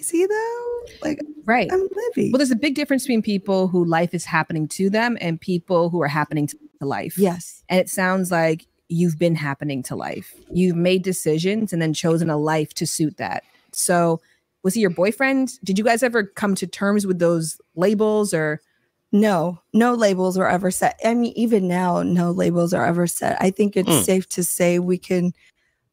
crazy though? Like, right. I'm living. Well, there's a big difference between people who life is happening to them and people who are happening to life. Yes. And it sounds like you've been happening to life. You've made decisions and then chosen a life to suit that. So was he your boyfriend? Did you guys ever come to terms with those labels or? No labels were ever set. I mean, even now, no labels are ever set. I think it's safe to say we can,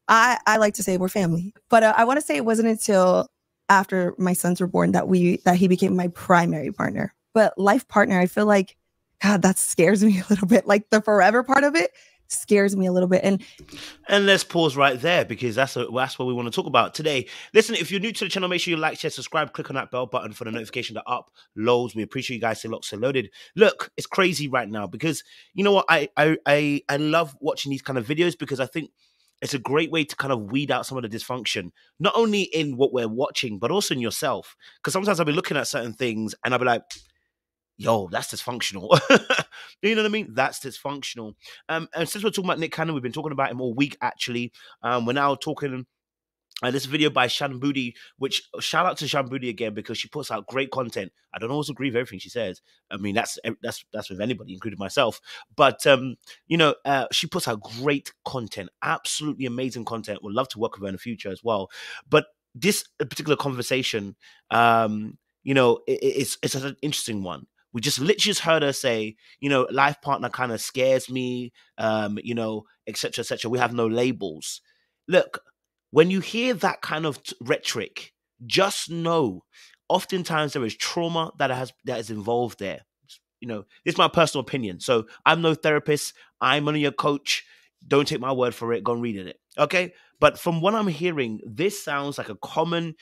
I like to say we're family, but I want to say it wasn't until after my sons were born that he became my primary partner. But life partner, I feel like, God, that scares me a little bit. Like the forever part of it scares me a little bit. And let's pause right there because that's what we want to talk about today. Listen, if you're new to the channel, make sure you like, share, subscribe, click on that bell button for the notification that uploads. We appreciate you guys. Stay locked, stay loaded. Look, it's crazy right now because you know what? I love watching these kind of videos because I think it's a great way to kind of weed out some of the dysfunction, not only in what we're watching, but also in yourself. Because sometimes I'll be looking at certain things and I'll be like, yo, that's dysfunctional. You know what I mean? That's dysfunctional. And since we're talking about Nick Cannon, we've been talking about him all week, actually. We're now talking this video by Shan Boody, which shout out to Shan Boody again because she puts out great content. I don't always agree with everything she says. I mean, that's with anybody, including myself. But you know, she puts out great content, absolutely amazing content. Would love to work with her in the future as well. But this particular conversation, you know, it's an interesting one. We just literally just heard her say, you know, life partner kind of scares me, you know, etc., etc. We have no labels. Look, when you hear that kind of rhetoric, just know, oftentimes there is trauma that is involved there. You know, this is my personal opinion. So I'm no therapist. I'm only a coach. Don't take my word for it. Go and read it. Okay. But from what I'm hearing, this sounds like a common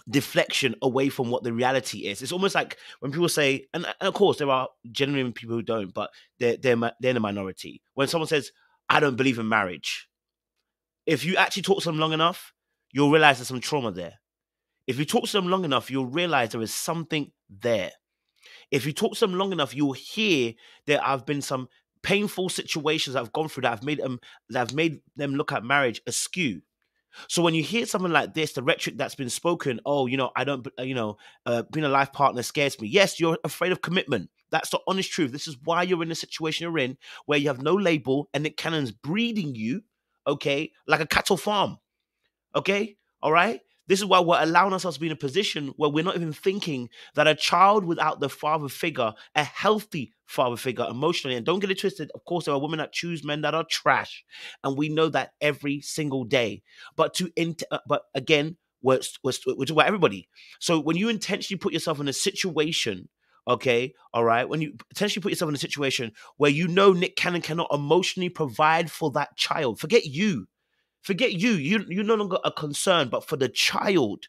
deflection away from what the reality is. It's almost like when people say, and of course there are genuine people who don't, but they're in a minority. When someone says, I don't believe in marriage, if you actually talk to them long enough, you'll realize there's some trauma there. If you talk to them long enough, you'll realize there is something there. If you talk to them long enough, you'll hear there have been some painful situations that have gone through that have made them look at marriage askew. So when you hear something like this, the rhetoric that's been spoken, oh, you know, I don't, you know, being a life partner scares me. Yes, you're afraid of commitment. That's the honest truth. This is why you're in the situation you're in, where you have no label and Nick Cannon's breeding you, okay, like a cattle farm, okay, all right? This is why we're allowing ourselves to be in a position where we're not even thinking that a child without the father figure, a healthy father figure emotionally, and don't get it twisted, of course, there are women that choose men that are trash, and we know that every single day. But but again, we're talking about everybody. So when you intentionally put yourself in a situation, okay, all right, when you potentially put yourself in a situation where you know Nick Cannon cannot emotionally provide for that child, forget you. Forget you. You're no longer a concern, but for the child.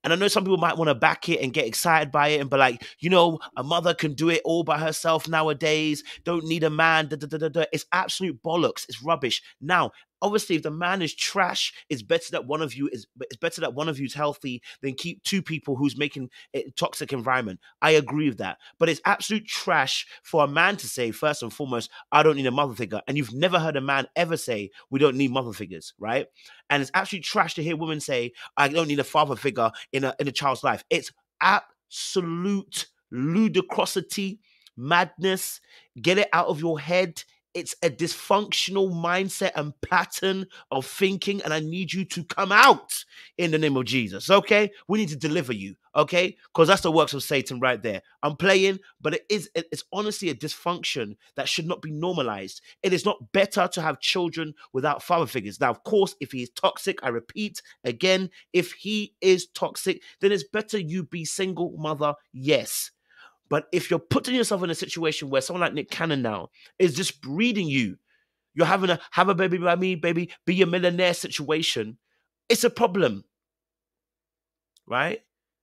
And I know some people might want to back it and get excited by it and be like, you know, a mother can do it all by herself nowadays. Don't need a man. Da, da, da, da, da. It's absolute bollocks. It's rubbish. Now, obviously, if the man is trash, it's better that one of you is healthy than keep two people who's making a toxic environment. I agree with that. But it's absolute trash for a man to say, first and foremost, I don't need a mother figure. And you've never heard a man ever say, we don't need mother figures, right? And it's absolute trash to hear women say, I don't need a father figure in a child's life. It's absolute ludicrosity, madness. Get it out of your head. It's a dysfunctional mindset and pattern of thinking, and I need you to come out in the name of Jesus, okay? We need to deliver you, okay? Because that's the works of Satan right there. I'm playing, but it's honestly a dysfunction that should not be normalized. It is not better to have children without father figures. Now, of course, if he is toxic, I repeat again, if he is toxic, then it's better you be single mother, yes. But if you're putting yourself in a situation where someone like Nick Cannon now is just breeding you, you're having a have a baby by me, baby, be a millionaire situation, it's a problem, right?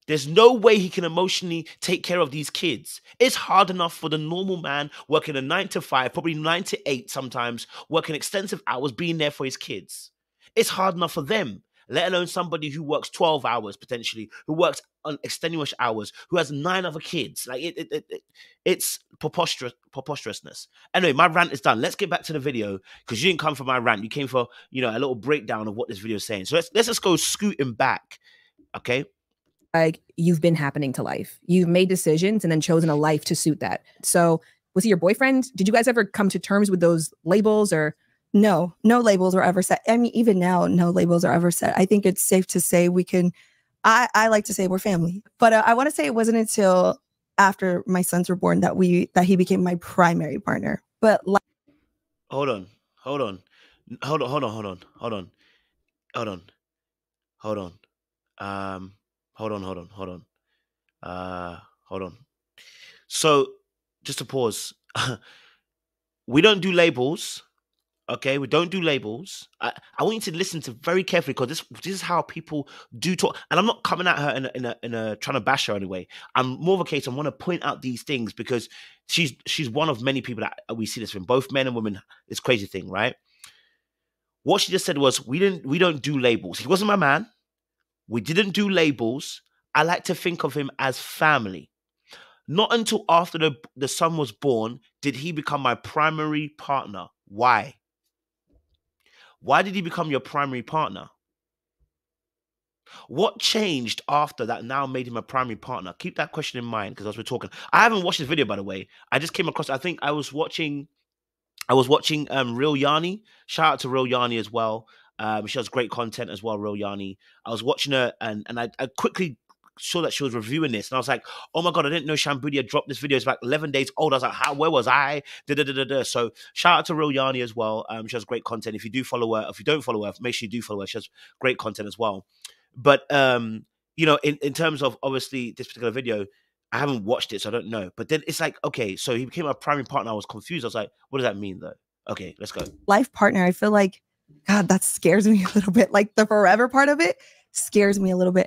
There's no way he can emotionally take care of these kids. It's hard enough for the normal man working a 9 to 5, probably 9 to 8 sometimes, working extensive hours, being there for his kids. It's hard enough for them, let alone somebody who works 12 hours potentially, who works on extenuous hours, who has 9 other kids. Like it's preposterousness. Anyway, my rant is done. Let's get back to the video because you didn't come for my rant. You came for, you know, a little breakdown of what this video is saying. So let's just go scooting back. Okay. Like, you've been happening to life. You've made decisions and then chosen a life to suit that. So was he your boyfriend? Did you guys ever come to terms with those labels? Or no labels were ever set. I mean, even now, no labels are ever set. I think it's safe to say we can, I like to say we're family, but I want to say it wasn't until after my sons were born that he became my primary partner. But hold on. So just to pause, we don't do labels. Okay, we don't do labels. I want you to listen to very carefully, because this is how people do talk. And I'm not coming at her in a trying to bash her anyway. I'm more of a case I want to point out these things because she's one of many people that we see this from, both men and women. This crazy thing, right? What she just said was we don't do labels. He wasn't my man. We didn't do labels. I like to think of him as family. Not until after the son was born did he become my primary partner. Why? Why did he become your primary partner? What changed after that now made him a primary partner? Keep that question in mind, because as we're talking, I haven't watched this video, by the way. I just came across, I think I was watching Real Yanni. Shout out to Real Yanni as well. She has great content as well, Real Yanni. I was watching her and I quickly saw that she was reviewing this, and I was like, oh my god, I didn't know Shambudi had dropped this video. It's about 11 days old. I was like, where was I? So shout out to Real Yanni as well. She has great content. If you do follow her, if you don't follow her, make sure you do follow her. She has great content as well. But you know, in terms of obviously this particular video, I haven't watched it, so I don't know. But then it's like, okay, so he became a primary partner. I was confused. I was like, what does that mean though? Okay, let's go. Life partner, I feel like, God, that scares me a little bit. Like the forever part of it scares me a little bit.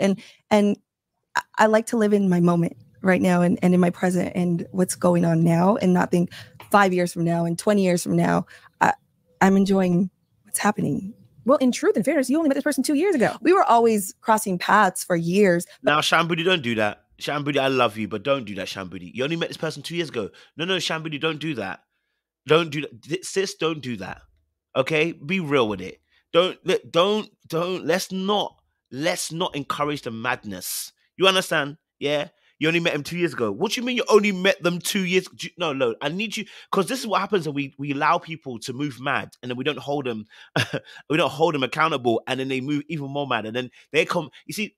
And I like to live in my moment right now and in my present and what's going on now, and not think 5 years from now and 20 years from now. I'm enjoying what's happening. Well, in truth and fairness, you only met this person 2 years ago. We were always crossing paths for years. Now, Shambudi, don't do that. Shambudi, I love you, but don't do that, Shambudi. You only met this person 2 years ago. No, Shambudi, don't do that. Don't do that. Sis, don't do that. Okay? Be real with it. Let's not encourage the madness. You understand? Yeah? You only met him 2 years ago. What do you mean you only met them 2 years? No. I need you, because this is what happens when we allow people to move mad, and then we don't hold them, accountable, and then they move even more mad, and then they come. You see,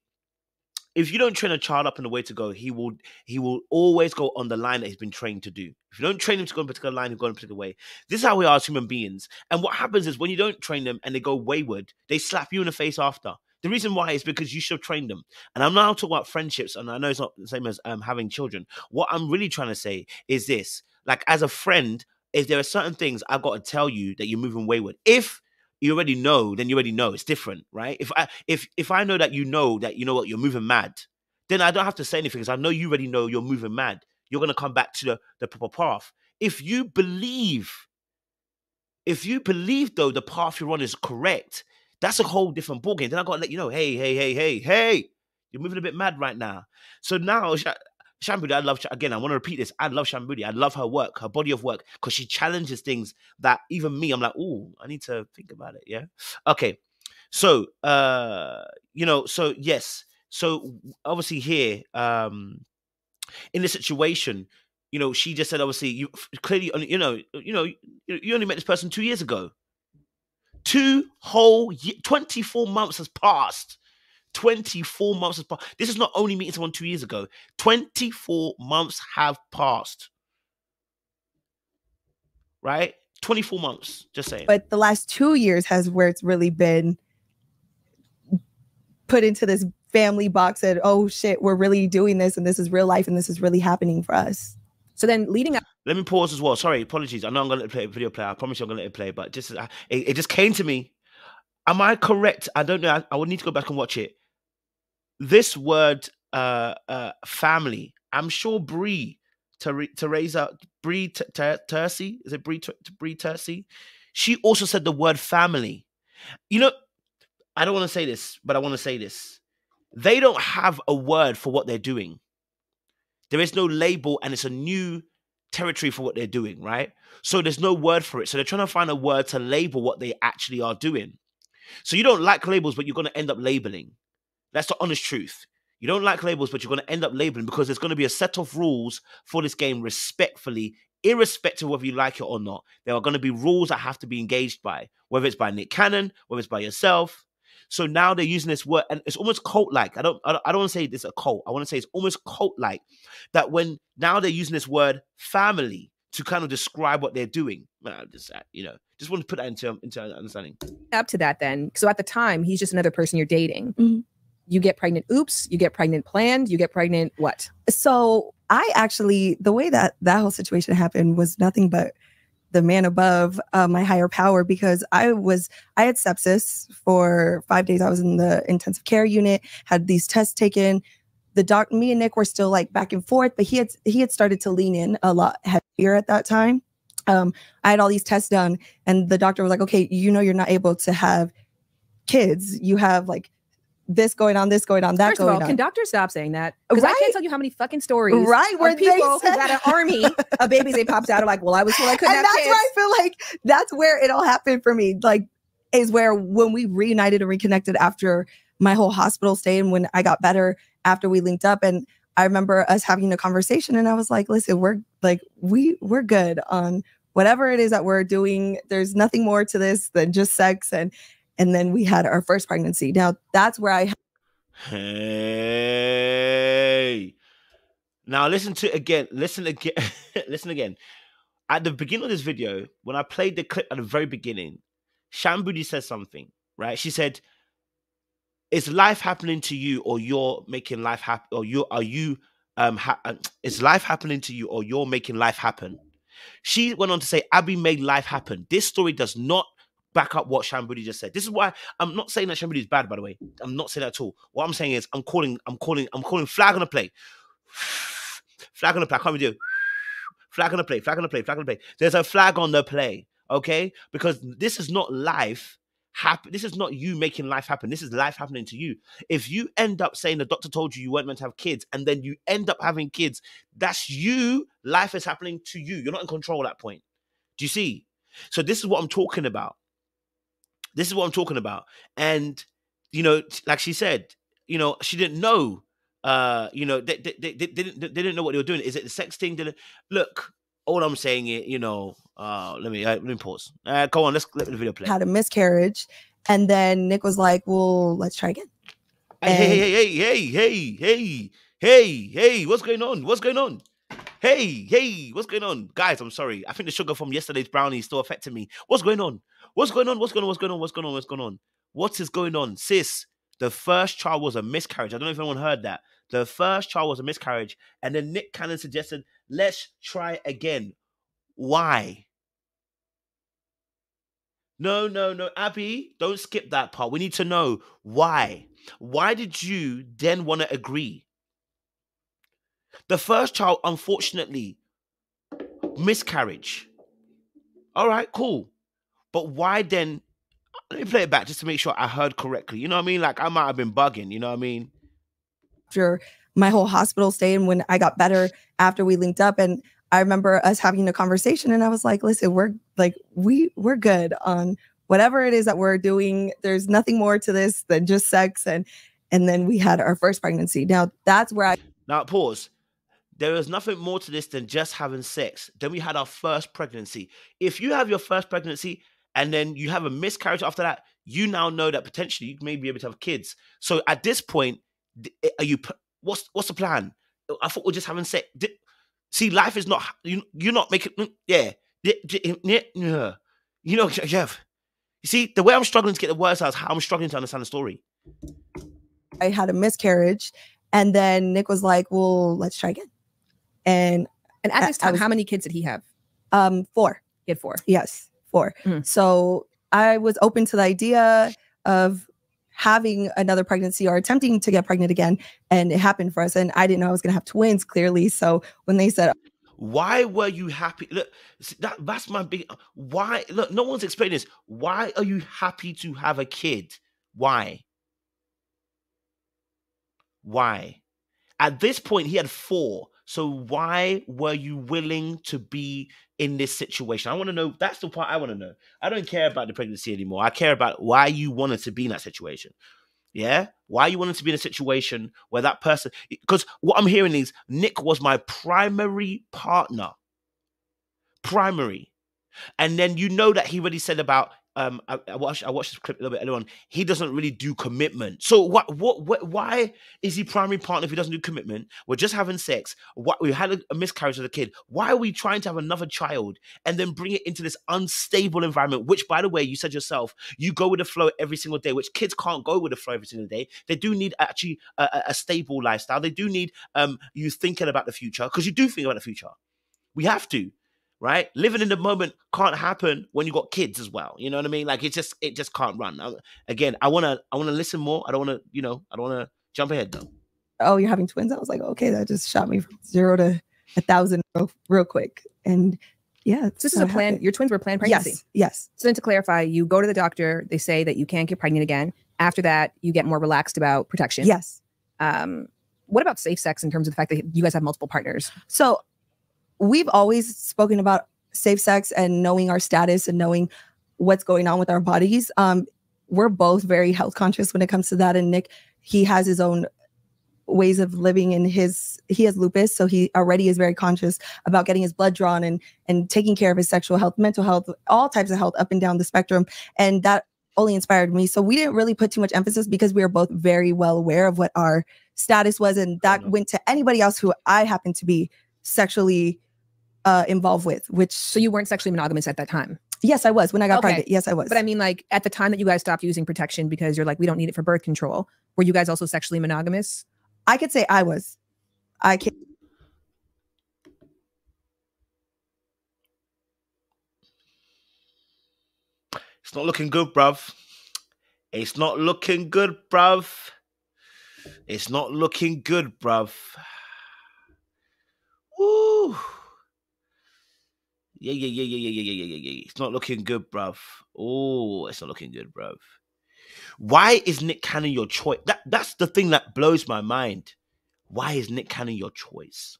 if you don't train a child up in the way to go, he will always go on the line that he's been trained to do. If you don't train him to go in a particular line, he'll go in a particular way. This is how we are as human beings. And what happens is when you don't train them and they go wayward, they slap you in the face after. The reason why is because you should have trained them. And I'm now talking about friendships, and I know it's not the same as having children. What I'm really trying to say is this. Like, as a friend, if there are certain things I've got to tell you that you're moving wayward. If you already know, then you already know. It's different, right? If I know that you know what, you're moving mad, then I don't have to say anything, because I know you already know you're moving mad. You're going to come back to the proper path. If you believe, though, the path you're on is correct, that's a whole different ballgame. Then I got to let you know, hey, you're moving a bit mad right now. So now, Shambudi, I love, again, I want to repeat this. I love Shambudi. I love her work, her body of work, because she challenges things that even me, I'm like, oh, I need to think about it. Yeah. Okay. So, so yes. So obviously here, in this situation, she just said, obviously, you clearly, you only met this person 2 years ago. 2 whole 24 months has passed. 24 months has passed. This is not only meeting someone 2 years ago. 24 months have passed. Right? 24 months, just saying. But the last 2 years has where it's really been put into this family box that, oh shit, we're really doing this, and this is real life, and this is really happening for us. So then leading up. Let me pause as well. Sorry, apologies. I know I'm going to let it play a video player. I promise you I'm going to let it play, but just it just came to me. Am I correct? I don't know. I would need to go back and watch it. This word, family. I'm sure Brie Teresa, Brie Tercy, is it Brie Tercy? She also said the word family. I don't want to say this, but I want to say this. They don't have a word for what they're doing. There is no label, and it's a new territory for what they're doing, right? So there's no word for it. So they're trying to find a word to label what they actually are doing. So you don't like labels, but you're going to end up labeling. That's the honest truth. You don't like labels, but you're going to end up labeling because there's going to be a set of rules for this game respectfully, irrespective of whether you like it or not. There are going to be rules that have to be engaged by, whether it's by Nick Cannon, whether it's by yourself. So now they're using this word, and it's almost cult-like. I don't want to say it's a cult. I want to say it's almost cult-like that when now they're using this word family to kind of describe what they're doing. Just want to put that into understanding. Up to that then. So at the time, he's just another person you're dating. Mm-hmm. You get pregnant, oops, you get pregnant planned, you get pregnant what? So I actually, the way that whole situation happened was nothing but the man above, my higher power, because I had sepsis for 5 days. I was in the intensive care unit, had these tests taken. Me and Nick were still like back and forth, but he had started to lean in a lot heavier at that time. I had all these tests done, and the doctor was like, okay, you're not able to have kids. You have like this going on, that going on. First of all, can doctors stop saying that? Because I can't tell you how many fucking stories where people who got an army of babies they popped out are like, well, I was told I couldn't have kids. And that's where I feel like that's where it all happened for me. Like, is where when we reunited and reconnected after my whole hospital stay and when I got better after we linked up. And I remember us having a conversation and I was like, listen, we're good on whatever it is that we're doing. There's nothing more to this than just sex. And then we had our first pregnancy. Now, that's where Hey. Now, listen again. Listen again. At the beginning of this video, when I played the clip at the very beginning, Shambudi said something, right? She said, is life happening to you or you're making life happen? Or is life happening to you or you're making life happen? She went on to say, Abby made life happen. This story does not back up what Shambudi just said. This is why I'm not saying that Shambudi is bad, by the way. I'm not saying that at all. What I'm saying is I'm calling flag on the play. Flag on the play. I can't even do it. Flag on the play. Flag on the play. Flag on the play. There's a flag on the play. Okay? Because this is not life happen. This is not you making life happen. This is life happening to you. If you end up saying the doctor told you weren't meant to have kids and then you end up having kids, that's you. Life is happening to you. You're not in control at that point. Do you see? So this is what I'm talking about. This is what I'm talking about. And, like she said, she didn't know, they didn't know what they were doing. Is it the sex thing? Look, all I'm saying is, let me pause. Go on, let's let the video play. Had a miscarriage. And then Nick was like, well, let's try again. Hey, what's going on? What's going on? Hey, what's going on? Guys, I'm sorry. I think the sugar from yesterday's brownie is still affecting me. What's going on? What's going on? What is going on? Sis, the first child was a miscarriage. I don't know if anyone heard that. The first child was a miscarriage. And then Nick Cannon suggested, let's try again. Why? No. Abby, don't skip that part. We need to know why. Why did you then want to agree? The first child, unfortunately, miscarriage. All right, cool. But why then? Let me play it back just to make sure I heard correctly. You know what I mean? Like I might have been bugging. You know what I mean? After my whole hospital stay and when I got better after we linked up, and I remember us having a conversation, and I was like, "Listen, we're good on whatever it is that we're doing. There's nothing more to this than just sex." And then we had our first pregnancy. Now that's where Now pause. There is nothing more to this than just having sex. Then we had our first pregnancy. If you have your first pregnancy and then you have a miscarriage after that, you now know that potentially you may be able to have kids. So at this point, what's the plan? I thought we're just having sex. See, life is not, you're not making, yeah. Jeff, you see, the way I'm struggling to get the words out is how I'm struggling to understand the story. I had a miscarriage, and then Nick was like, well, let's try again. And at this time, how many kids did he have? 4. He had 4. Yes, 4. Mm. So I was open to the idea of having another pregnancy or attempting to get pregnant again. And it happened for us. And I didn't know I was going to have twins, clearly. So when they said, why were you happy? Look, that's my big, why? Look, no one's explaining this. Why are you happy to have a kid? Why? At this point, he had 4. So why were you willing to be in this situation? I want to know. That's the part I want to know. I don't care about the pregnancy anymore. I care about why you wanted to be in that situation. Yeah. Why you wanting to be in a situation where that person, because what I'm hearing is Nick was my primary partner. Primary. And then you know that he already said about I watched this clip a little bit earlier on. He doesn't really do commitment. So why is he primary partner if he doesn't do commitment? We're just having sex. What, we had a miscarriage as a kid. Why are we trying to have another child and then bring it into this unstable environment? Which, by the way, you said yourself, you go with the flow every single day. Which kids can't go with the flow every single day. They do need actually a stable lifestyle. They do need you thinking about the future, because you do think about the future. We have to. Right, living in the moment can't happen when you got kids as well. You know what I mean? Like it just can't run. Again, I wanna listen more. I don't wanna jump ahead though. Oh, you're having twins? I was like, okay, that just shot me from 0 to 1,000 real quick. And yeah, so this is a plan. Your twins were planned pregnancy. Yes. So then, to clarify, you go to the doctor. They say that you can't get pregnant again. After that, you get more relaxed about protection. Yes. What about safe sex in terms of the fact that you guys have multiple partners? So we've always spoken about safe sex and knowing our status and knowing what's going on with our bodies. We're both very health conscious when it comes to that. And Nick, he has his own ways of living, and he has lupus. So he already is very conscious about getting his blood drawn and taking care of his sexual health, mental health, all types of health up and down the spectrum. And that only inspired me. So we didn't really put too much emphasis because we were both very well aware of what our status was. And that went to anybody else who I happened to be sexually involved with, which... So you weren't sexually monogamous at that time? Yes, I was. When I got pregnant, yes, I was. But I mean, like, at the time that you guys stopped using protection because you're like, we don't need it for birth control, were you guys also sexually monogamous? I could say I was. I can't... It's not looking good, bruv. It's not looking good, bruv. It's not looking good, bruv. Woo. Yeah. It's not looking good, bruv. Oh, it's not looking good, bruv. Why is Nick Cannon your choice? That's the thing that blows my mind. Why is Nick Cannon your choice?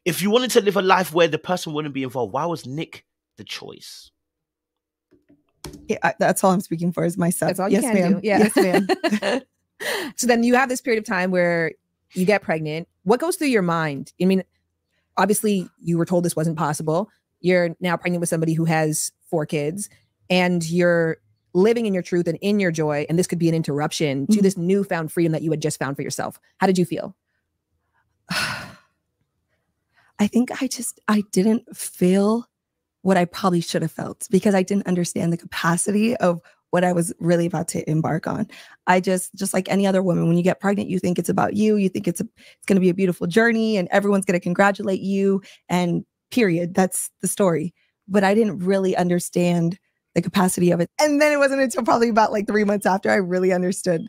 If you wanted to live a life where the person wouldn't be involved, why was Nick the choice? Yeah, that's all I'm speaking for is myself. That's all you can do. Yeah. Yes, ma'am. So then you have this period of time where you get pregnant. What goes through your mind? I mean, obviously you were told this wasn't possible. You're now pregnant with somebody who has 4 kids, and you're living in your truth and in your joy. And this could be an interruption to this newfound freedom that you had just found for yourself. How did you feel? I think I didn't feel what I probably should have felt because I didn't understand the capacity of what I was really about to embark on. I just like any other woman, when you get pregnant, you think it's about you. You think it's going to be a beautiful journey and everyone's going to congratulate you and period. That's the story. But I didn't really understand the capacity of it. And then it wasn't until probably about like 3 months after I really understood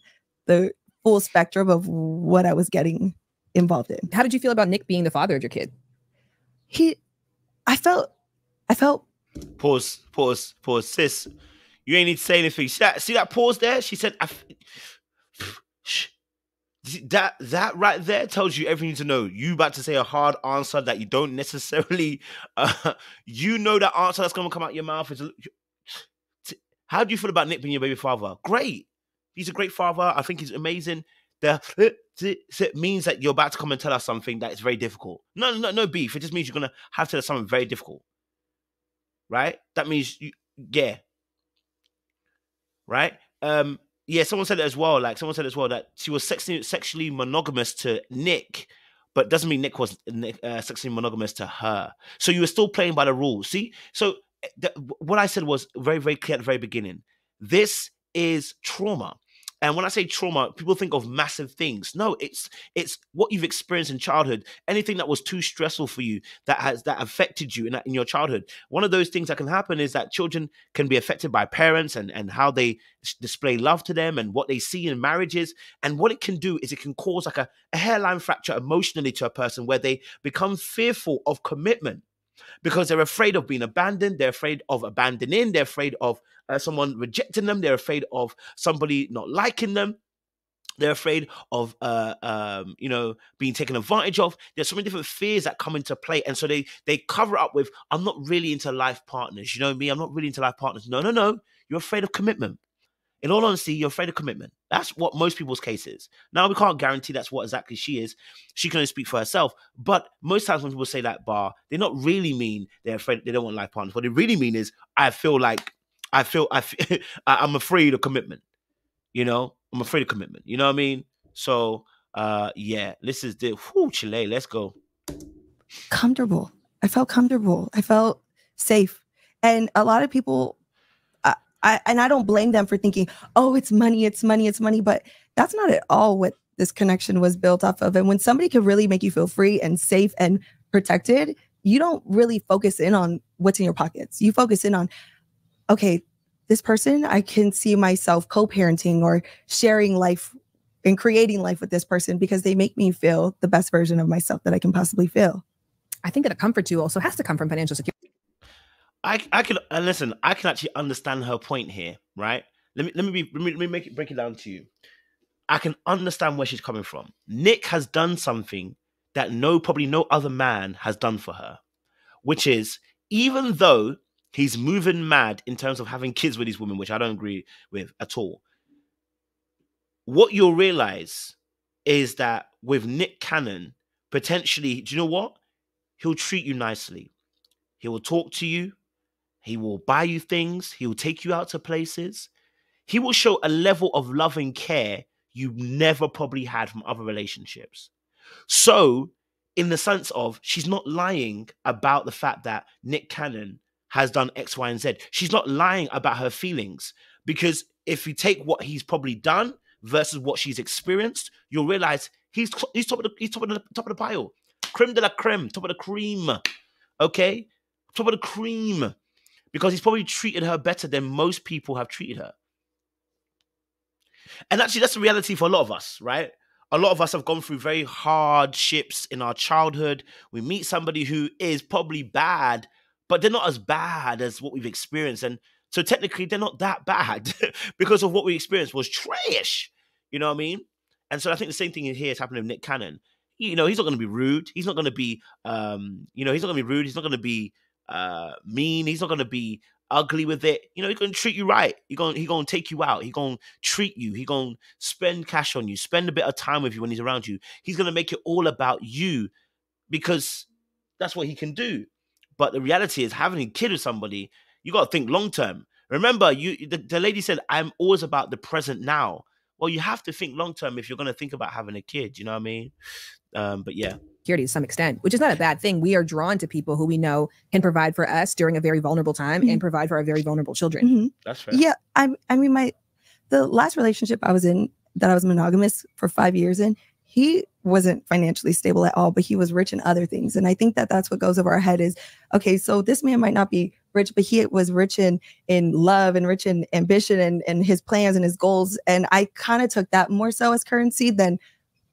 the full spectrum of what I was getting involved in. How did you feel about Nick being the father of your kid? I felt. Pause. Sis, you ain't need to say anything. See that pause there? She said, that right there tells you everything you need to know. You about to say a hard answer that you don't necessarily, you know that answer that's going to come out your mouth. How do you feel about Nick being your baby father? Great. He's a great father. I think he's amazing. It means that you're about to come and tell us something that is very difficult. No beef. It just means you're going to have to tell us something very difficult. Right? That means, right? Yeah, someone said it as well. Like, someone said as well that she was sexually monogamous to Nick, but doesn't mean Nick was sexually monogamous to her. So you were still playing by the rules. See? So what I said was very, very clear at the very beginning. This is trauma. And when I say trauma, people think of massive things. No, it's what you've experienced in childhood. Anything that was too stressful for you, that affected you in your childhood. One of those things that can happen is that children can be affected by parents and how they display love to them and what they see in marriages. And what it can do is it can cause like a hairline fracture emotionally to a person where they become fearful of commitment. Because they're afraid of being abandoned, they're afraid of abandoning, they're afraid of someone rejecting them, they're afraid of somebody not liking them, they're afraid of being taken advantage of. There's so many different fears that come into play, and so they cover up with, I'm not really into life partners. You know me, I'm not really into life partners. No, you're afraid of commitment. In all honesty, you're afraid of commitment. That's what most people's case is. Now, we can't guarantee that's what exactly she is. She can only speak for herself. But most times when people say that bar, they not really mean they're afraid, they don't want life partners. What they really mean is, I'm afraid of commitment. You know, I'm afraid of commitment. You know what I mean? So, yeah, this is the Chile. Let's go. Comfortable. I felt comfortable. I felt safe. And a lot of people, I don't blame them for thinking, oh, it's money, it's money, it's money. But that's not at all what this connection was built off of. And when somebody can really make you feel free and safe and protected, you don't really focus in on what's in your pockets. You focus in on, okay, this person, I can see myself co-parenting or sharing life and creating life with this person because they make me feel the best version of myself that I can possibly feel. I think that a comfort too also has to come from financial security. I can listen. I can actually understand her point here, right? Let me break it down to you. I can understand where she's coming from. Nick has done something that probably no other man has done for her, which is, even though he's moving mad in terms of having kids with these women, which I don't agree with at all, what you'll realize is that with Nick Cannon, potentially, do you know what? He'll treat you nicely. He will talk to you. He will buy you things. He will take you out to places. He will show a level of love and care you never probably had from other relationships. So, in the sense of, she's not lying about the fact that Nick Cannon has done X, Y, and Z. She's not lying about her feelings, because if you take what he's probably done versus what she's experienced, you'll realize he's top of the pile. Creme de la creme, top of the cream. Okay? Top of the cream. Because he's probably treated her better than most people have treated her. And actually, that's the reality for a lot of us, right? A lot of us have gone through very hardships in our childhood. We meet somebody who is probably bad, but they're not as bad as what we've experienced. And so technically, they're not that bad because of what we experienced was trash. You know what I mean? And so I think the same thing here is happening with Nick Cannon. You know, he's not going to be rude. He's not going to be, he's not going to be rude. He's not going to be mean. He's not going to be ugly with it. You know, he's going to treat you right. He's going to take you out. He's going to treat you. He's going to spend cash on you, spend a bit of time with you when he's around you. He's going to make it all about you because that's what he can do. But the reality is, having a kid with somebody, you got to think long term. Remember, the lady said, I'm always about the present now. Well, you have to think long term if you're going to think about having a kid. You know what I mean? But yeah. Security to some extent, which is not a bad thing. We are drawn to people who we know can provide for us during a very vulnerable time and provide for our very vulnerable children. That's fair. Yeah. I mean, the last relationship I was in, that I was monogamous for 5 years in, he wasn't financially stable at all, but he was rich in other things. And I think that that's what goes over our head is, okay, so this man might not be rich, but he was rich in love and rich in ambition and his plans and his goals. And I kind of took that more so as currency than,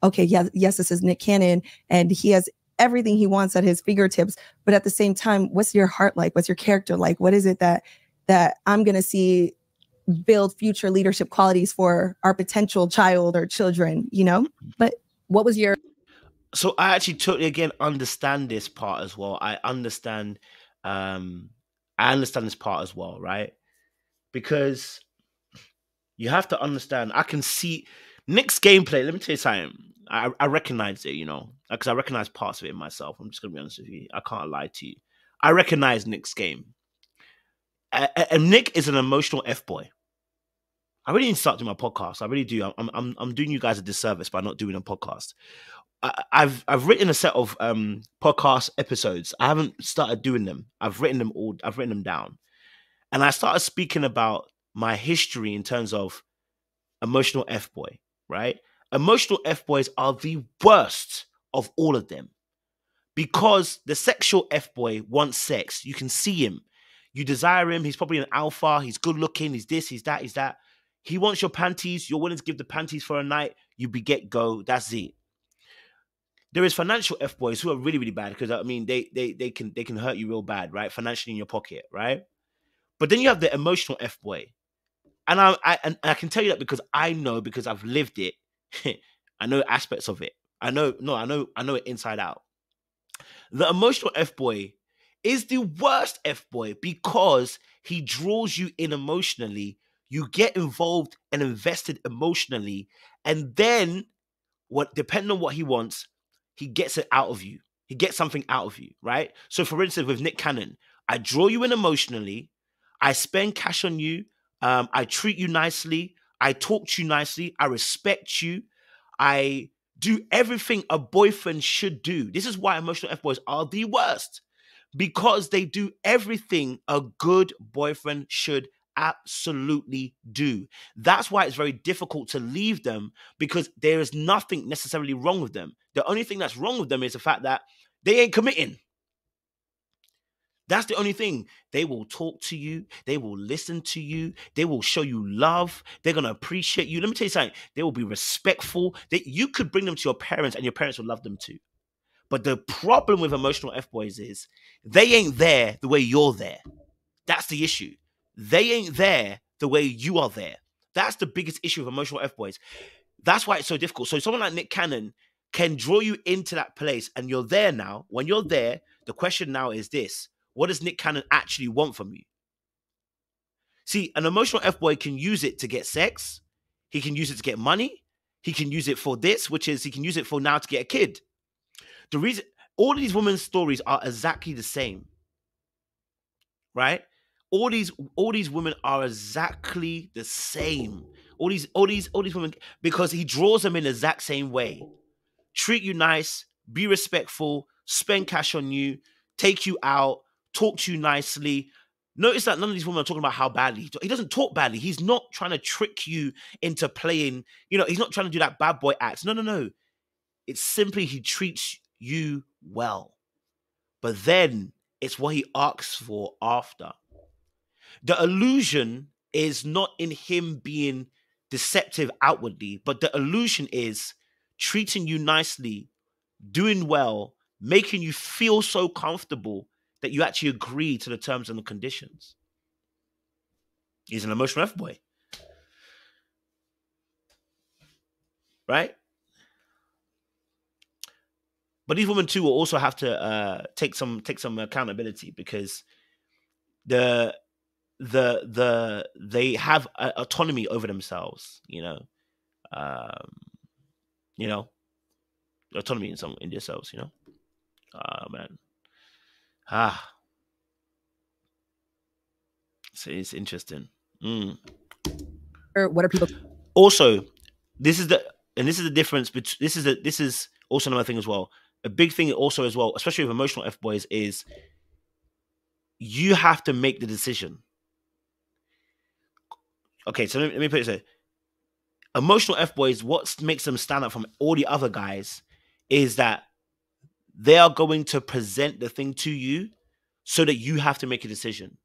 okay, yes, this is Nick Cannon and he has everything he wants at his fingertips. But at the same time, what's your heart like? What's your character like? What is it that I'm going to see build future leadership qualities for our potential child or children, you know? But what was your... So I actually totally, again, understand this part as well. I understand this part as well, right? Because you have to understand, I can see Nick's gameplay. Let me tell you something. I recognize it, you know, because I recognize parts of it myself. I'm just going to be honest with you. I can't lie to you. I recognize Nick's game. And Nick is an emotional F-boy. I really need to start doing my podcast. I really do. I'm doing you guys a disservice by not doing a podcast. I've written a set of podcast episodes. I haven't started doing them. I've written them all. I've written them down, and I started speaking about my history in terms of emotional F-boy. Right? Emotional F-boys are the worst of all of them because the sexual F-boy wants sex. You can see him. You desire him. He's probably an alpha. He's good looking. He's this. He's that. He's that. He wants your panties. You're willing to give the panties for a night. You be get go. That's it. There is financial F-boys who are really, really bad because, I mean, they can hurt you real bad, right? Financially in your pocket, right? But then you have the emotional F-boy. And I can tell you that because I know, because I've lived it. I know aspects of it. I know it inside out. The emotional F-boy is the worst F-boy because he draws you in emotionally You get involved and invested emotionally, and then depending on what he wants, he gets it out of you. He gets something out of you, right? So for instance, with Nick Cannon, I draw you in emotionally, I spend cash on you, I treat you nicely, I talk to you nicely, I respect you, I do everything a boyfriend should do. This is why emotional F-boys are the worst, because they do everything a good boyfriend should absolutely do. That's why it's very difficult to leave them, because there is nothing necessarily wrong with them. The only thing that's wrong with them is the fact that they ain't committing. That's the only thing. They will talk to you. They will listen to you. They will show you love. They're going to appreciate you. Let me tell you something. They will be respectful. You could bring them to your parents and your parents will love them too. But the problem with emotional F-boys is they ain't there the way you're there. That's the issue. They ain't there the way you are there. That's the biggest issue with emotional F-boys. That's why it's so difficult. So someone like Nick Cannon can draw you into that place, and you're there now. When you're there, the question now is this: what does Nick Cannon actually want from you? See, an emotional F-boy can use it to get sex. He can use it to get money. He can use it for this, which is he can use it for now to get a kid. The reason all of these women's stories are exactly the same, right? All these women are exactly the same. All these women, because he draws them in the exact same way. Treat you nice, be respectful, spend cash on you, take you out, talk to you nicely. Notice that none of these women are talking about how badly he doesn't talk badly. He's not trying to trick you into playing, he's not trying to do that bad boy act. No. It's simply he treats you well. But then it's what he asks for after. The illusion is not in him being deceptive outwardly, but the illusion is treating you nicely, doing well, making you feel so comfortable that you actually agree to the terms and the conditions. He's an emotional F-boy. Right? But these women too will also have to take some accountability, because they have autonomy over themselves, autonomy in themselves, man. So it's interesting. Or what are people also? This is the difference. This is also another thing as well. A big thing also as well, especially with emotional F-boys, is you have to make the decision. Okay, so let me put it this way. Emotional F-boys, what makes them stand out from all the other guys is that they are going to present the thing to you so that you have to make a decision.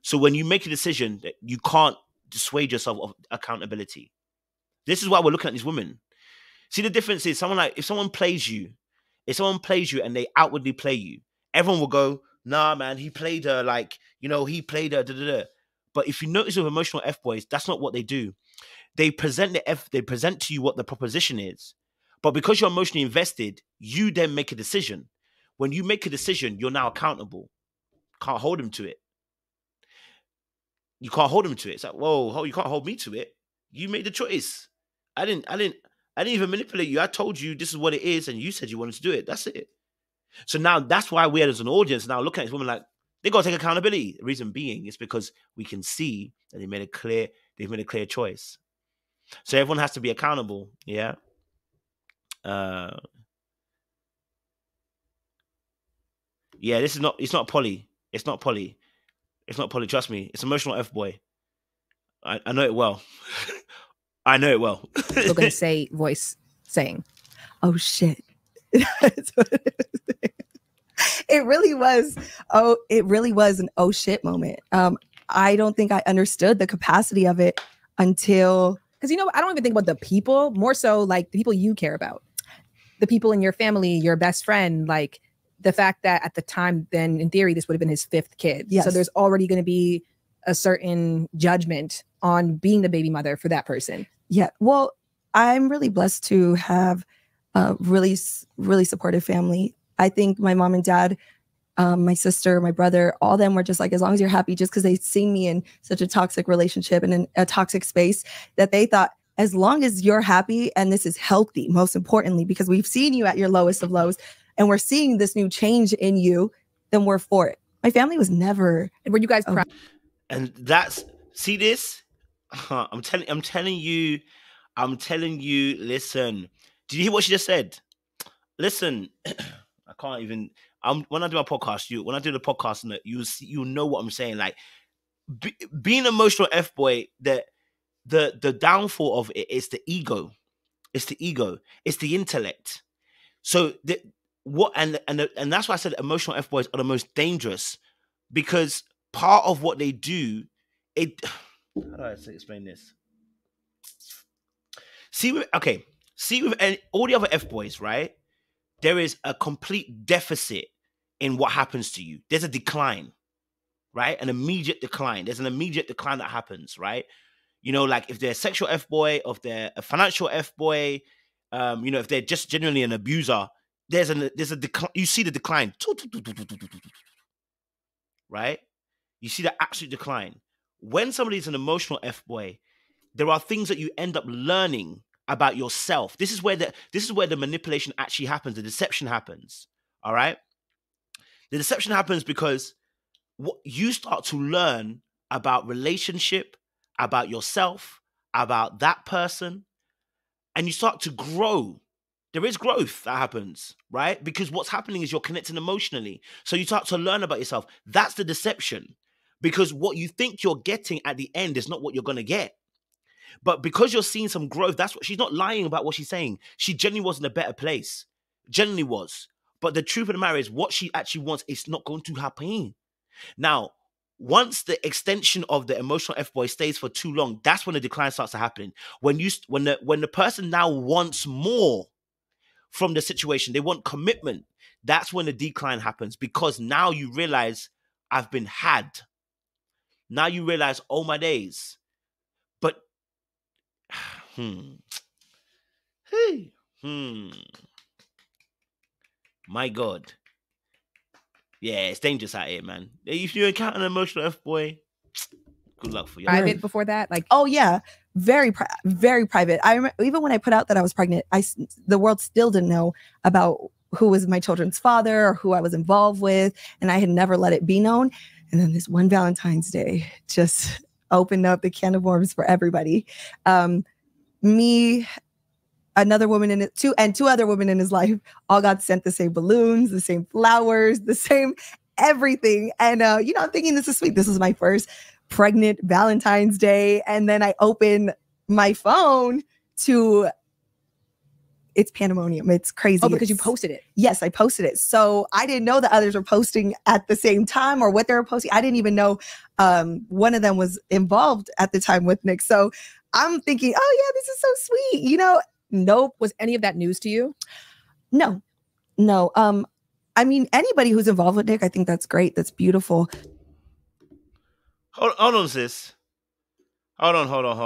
So when you make a decision, you can't dissuade yourself of accountability. This is why we're looking at these women. See, the difference is if someone plays you and they outwardly play you, everyone will go, nah, man, he played her he played her, But if you notice with emotional F-boys, that's not what they do. They present to you what the proposition is. But because you're emotionally invested, you then make a decision. When you make a decision, you're now accountable. Can't hold him to it. You can't hold him to it. It's like, whoa, you can't hold me to it. You made the choice. I didn't even manipulate you. I told you this is what it is, and you said you wanted to do it. That's it. So now that's why we as an audience now looking at these women like they got to take accountability. The reason being is because we can see that they've made a clear choice. So everyone has to be accountable. Yeah. Yeah, it's not Polly. It's not Polly. Trust me. It's emotional F-boy. I know it well. I know it well. We're going to say voice saying, oh shit. It really was an oh shit moment. I don't think I understood the capacity of it until, because I don't even think about the people, more so like the people you care about, the people in your family, your best friend, like the fact that at the time, then in theory, this would have been his 5th kid. Yes. So there's already going to be a certain judgment on being the baby mother for that person. Yeah. Well, I'm really blessed to have a really, really supportive family. I think my mom and dad my sister, my brother, all of them were just like, as long as you're happy, just because they seen me in such a toxic relationship and in a toxic space, that they thought, as long as you're happy and this is healthy, most importantly, because we've seen you at your lowest of lows and we're seeing this new change in you, then we're for it. My family was never. And were you guys proud? And that's, see this? I'm telling you, listen. Did you hear what she just said? Listen, I can't even. When I do my podcast, when I do the podcast, you'll know what I'm saying. Like, being emotional F-boy, the downfall of it is the ego. It's the ego. It's the intellect. So and that's why I said emotional F-boys are the most dangerous, because part of what they do, how do I explain this? See with all the other F-boys, right? There is a complete deficit in what happens to you. There's a decline, right? An immediate decline. There's an immediate decline that happens, right? You know, like if they're a sexual F-boy, or if they're a financial F-boy, you know, if they're just genuinely an abuser, there's a decline. You see the decline, right? You see the absolute decline. When somebody's an emotional F-boy, there are things that you end up learning about yourself. This is where the manipulation actually happens. The deception happens. All right. The deception happens because what you start to learn about relationship, about yourself, about that person, and you start to grow. There is growth that happens, right? Because what's happening is you're connecting emotionally. So you start to learn about yourself. That's the deception. Because what you think you're getting at the end is not what you're going to get. But because you're seeing some growth, that's what she's not lying about what she's saying. She genuinely was in a better place. Genuinely was. But the truth of the matter is, what she actually wants is not going to happen. Now, once the extension of the emotional F-boy stays for too long, that's when the decline starts to happen. When the person now wants more from the situation, they want commitment, that's when the decline happens, because now you realize I've been had. Now you realize, oh my days. But my God. Yeah, it's dangerous out here, man. If you encounter an emotional F-boy, good luck for you. Private before that? Like, oh yeah, very private. I remember, even when I put out that I was pregnant, the world still didn't know about who was my children's father or who I was involved with, and I had never let it be known. And then this one Valentine's Day just opened up the can of worms for everybody. Me, another woman in it, two other women in his life, all got sent the same balloons, the same flowers, the same everything. And I'm thinking, this is sweet. This is my first pregnant Valentine's Day. And then I open my phone to, it's pandemonium. It's crazy. Oh, because you posted it. Yes, I posted it. So I didn't know that others were posting at the same time or what they were posting. I didn't even know one of them was involved at the time with Nick. So I'm thinking, oh yeah, this is so sweet. Nope. Was any of that news to you? No. I mean, anybody who's involved with Nick, I think that's great. That's beautiful. Hold on, sis. Hold on. Hold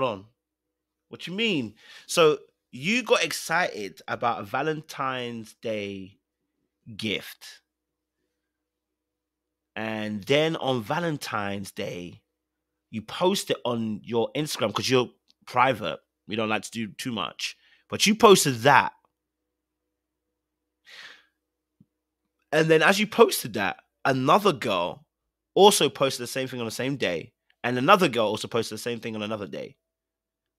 on. What you mean? So you got excited about a Valentine's Day gift, and then on Valentine's Day, you post it on your Instagram because you're private. We don't like to do too much, but you posted that. And then as you posted that, another girl also posted the same thing on the same day. And another girl also posted the same thing on another day.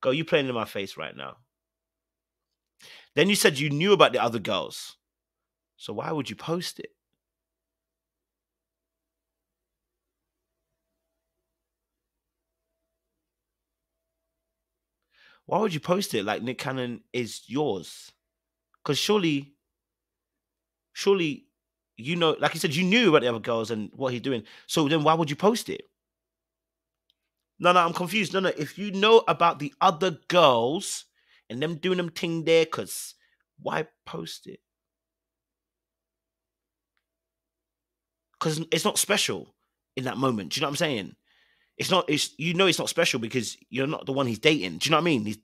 Girl, you playing in my face right now. Then you said you knew about the other girls. So why would you post it? Why would you post it like Nick Cannon is yours? Because surely, like you said, you knew about the other girls and what he's doing. So then why would you post it? No, I'm confused. No. If you know about the other girls and them doing them thing there, because why post it? Because it's not special in that moment. Do you know what I'm saying? it's not. It's not special because you're not the one he's dating. Do you know what I mean?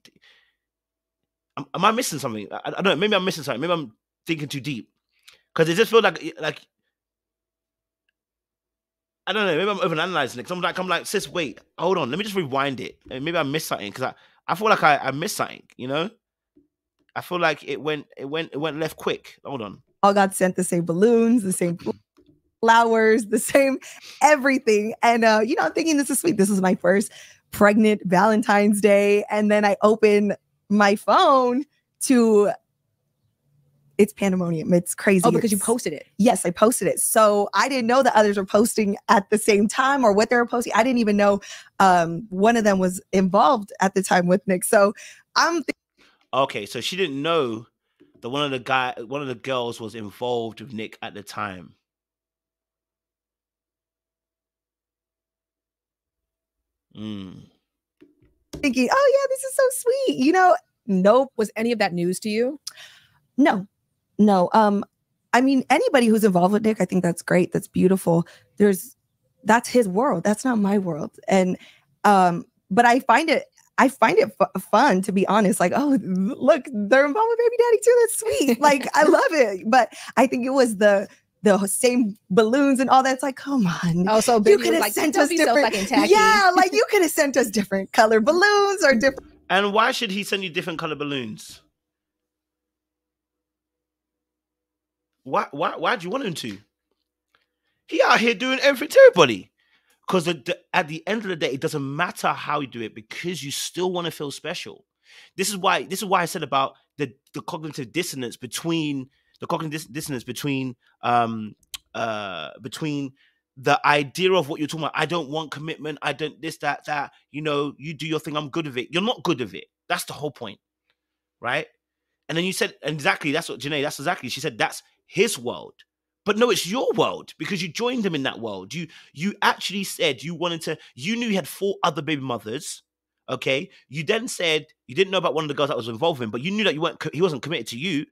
Am I missing something? I don't know. Maybe I'm missing something. Maybe I'm thinking too deep. Because it just feels like I don't know. Maybe I'm overanalyzing it. Because I'm like, sis, wait, hold on. Let me just rewind it. And maybe I missed something because I feel like I missed something. You know, I feel like it went left quick. Hold on. All got sent the same balloons, the same flowers, the same everything. And you know, I'm thinking this is sweet. This is my first pregnant Valentine's Day, and then I open my phone to. It's pandemonium. It's crazy. Oh, because you posted it. Yes, I posted it. So I didn't know that others were posting at the same time or what they were posting. I didn't even know one of them was involved at the time with Nick. So I'm okay. So she didn't know that one of the girls was involved with Nick at the time. Thinking, oh yeah, this is so sweet. You know, nope. Was any of that news to you? No. I mean, anybody who's involved with Nick, I think that's great. That's beautiful. That's his world. That's not my world. And, but I find it fun, to be honest. Like, oh, look, they're involved with baby daddy too. That's sweet. Like, I love it. But I think it was the same balloons and all that. It's like, come on. Oh, so you could have sent us different. Yeah, like you could have sent us different color balloons or different. And why should he send you different color balloons? Why do you want him to? He out here doing everything to everybody. Because at the end of the day, it doesn't matter how you do it because you still want to feel special. This is why I said about the cognitive dissonance between between the idea of what you're talking about. I don't want commitment. I don't this, that. You know, you do your thing. I'm good with it. You're not good with it. That's the whole point, right? And then you said exactly. That's what Janae. That's exactly. She said that's his world. But no, it's your world because you joined him in that world. You actually said you knew he had 4 other baby mothers. Okay. You then said you didn't know about one of the girls that was involved in, but you knew that he wasn't committed to you.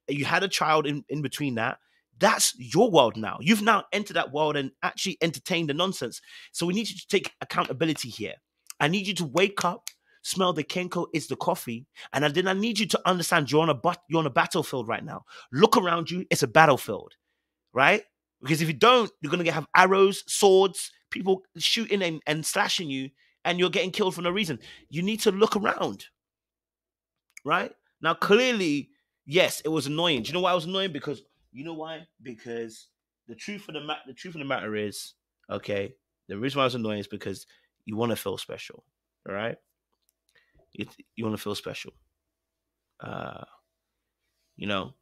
You had a child in between that. That's your world now. You've now entered that world and actually entertained the nonsense. So we need you to take accountability here. I need you to wake up, smell the Kenko is the coffee, and then I need you to understand you're on a battlefield right now. Look around you. It's a battlefield. Right? Because if you don't, you're going to have arrows, swords, people shooting and slashing you, and you're getting killed for no reason. You need to look around. Right? Now, clearly, yes, it was annoying. Do you know why it was annoying? Because, you know why? Because the truth of the matter is, okay, the reason why it was annoying is because you want to feel special. All right? You want to feel special. You know,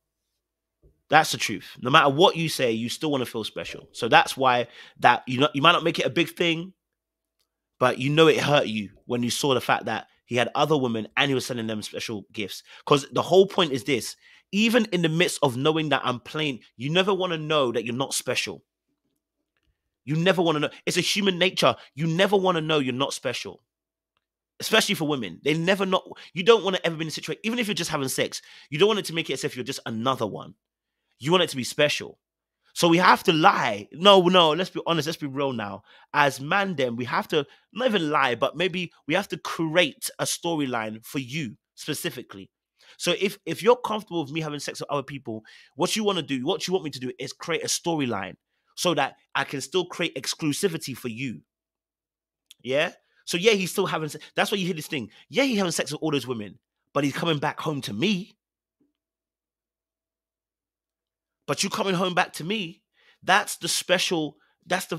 that's the truth. No matter what you say, you still want to feel special. So that's why you might not make it a big thing, but you know it hurt you when you saw the fact that he had other women and he was sending them special gifts. Because the whole point is this: even in the midst of knowing that I'm playing, you never want to know that you're not special. You never want to know. It's a human nature. You never want to know you're not special. Especially for women. They never know. You don't want to ever be in a situation, even if you're just having sex, you don't want it to make it as if you're just another one. You want it to be special. So we have to lie. No, let's be honest. Let's be real now. As man, then we have to not even lie, but maybe we have to create a storyline for you specifically. So if you're comfortable with me having sex with other people, what you want me to do is create a storyline so that I can still create exclusivity for you. Yeah? So yeah, he's still having sex. That's why you hear this thing. Yeah, he's having sex with all those women, but he's coming back home to me. But you coming home back to me, that's the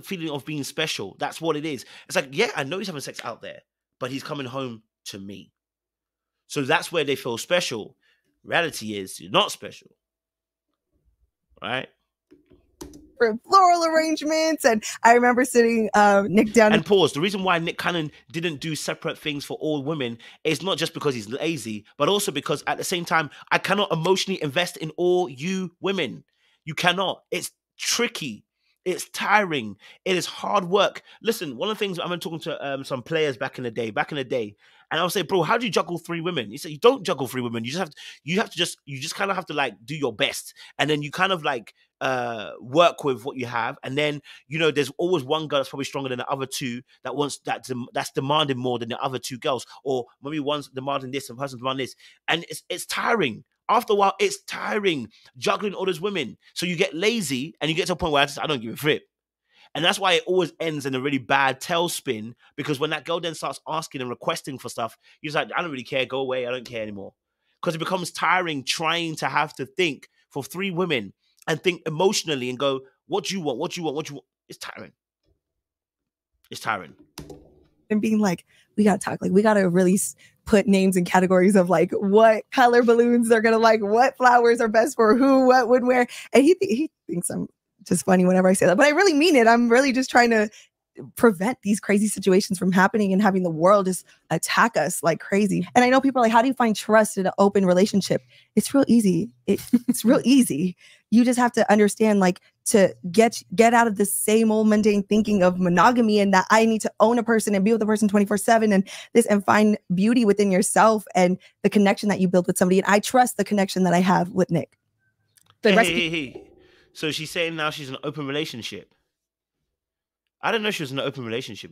feeling of being special. That's what it is. It's like, yeah, I know he's having sex out there, but he's coming home to me. So that's where they feel special. Reality is you're not special. Right? For floral arrangements. And I remember sitting Nick down. And pause. The reason why Nick Cannon didn't do separate things for all women is not just because he's lazy, but also because at the same time, I cannot emotionally invest in all you women. You cannot. It's tricky. It's tiring. It is hard work. Listen, one of the things I've been talking to some players back in the day, and I'll say, bro, how do you juggle 3 women? He said, you don't juggle 3 women. You just kind of have to like do your best. And then you kind of like work with what you have, and then there's always one girl that's probably stronger than the other two that's demanding more than the other two girls, or maybe one's demanding this and person's demanding this, and it's tiring. After a while, it's tiring juggling all those women. So you get lazy and you get to a point where I don't give a flip. And that's why it always ends in a really bad tailspin, because when that girl then starts asking and requesting for stuff, you're just like, I don't really care, go away, I don't care anymore. Because it becomes tiring trying to have to think for 3 women and think emotionally and go, what do you want, what do you want, what do you want? It's tiring. It's tiring. And being like, we gotta talk, like we gotta really put names and categories of like what color balloons they're gonna like, what flowers are best for who, what would wear. And he thinks I'm just funny whenever I say that, but I really mean it. I'm really just trying to prevent these crazy situations from happening and having the world just attack us like crazy. And I know people are like, how do you find trust in an open relationship? It's real easy. It's real easy. You just have to understand, like, to get out of the same old mundane thinking of monogamy and that I need to own a person and be with a person 24/7 and find beauty within yourself and the connection that you build with somebody. And I trust the connection that I have with Nick. Hey. So she's saying now she's in an open relationship. I didn't know she was in an open relationship,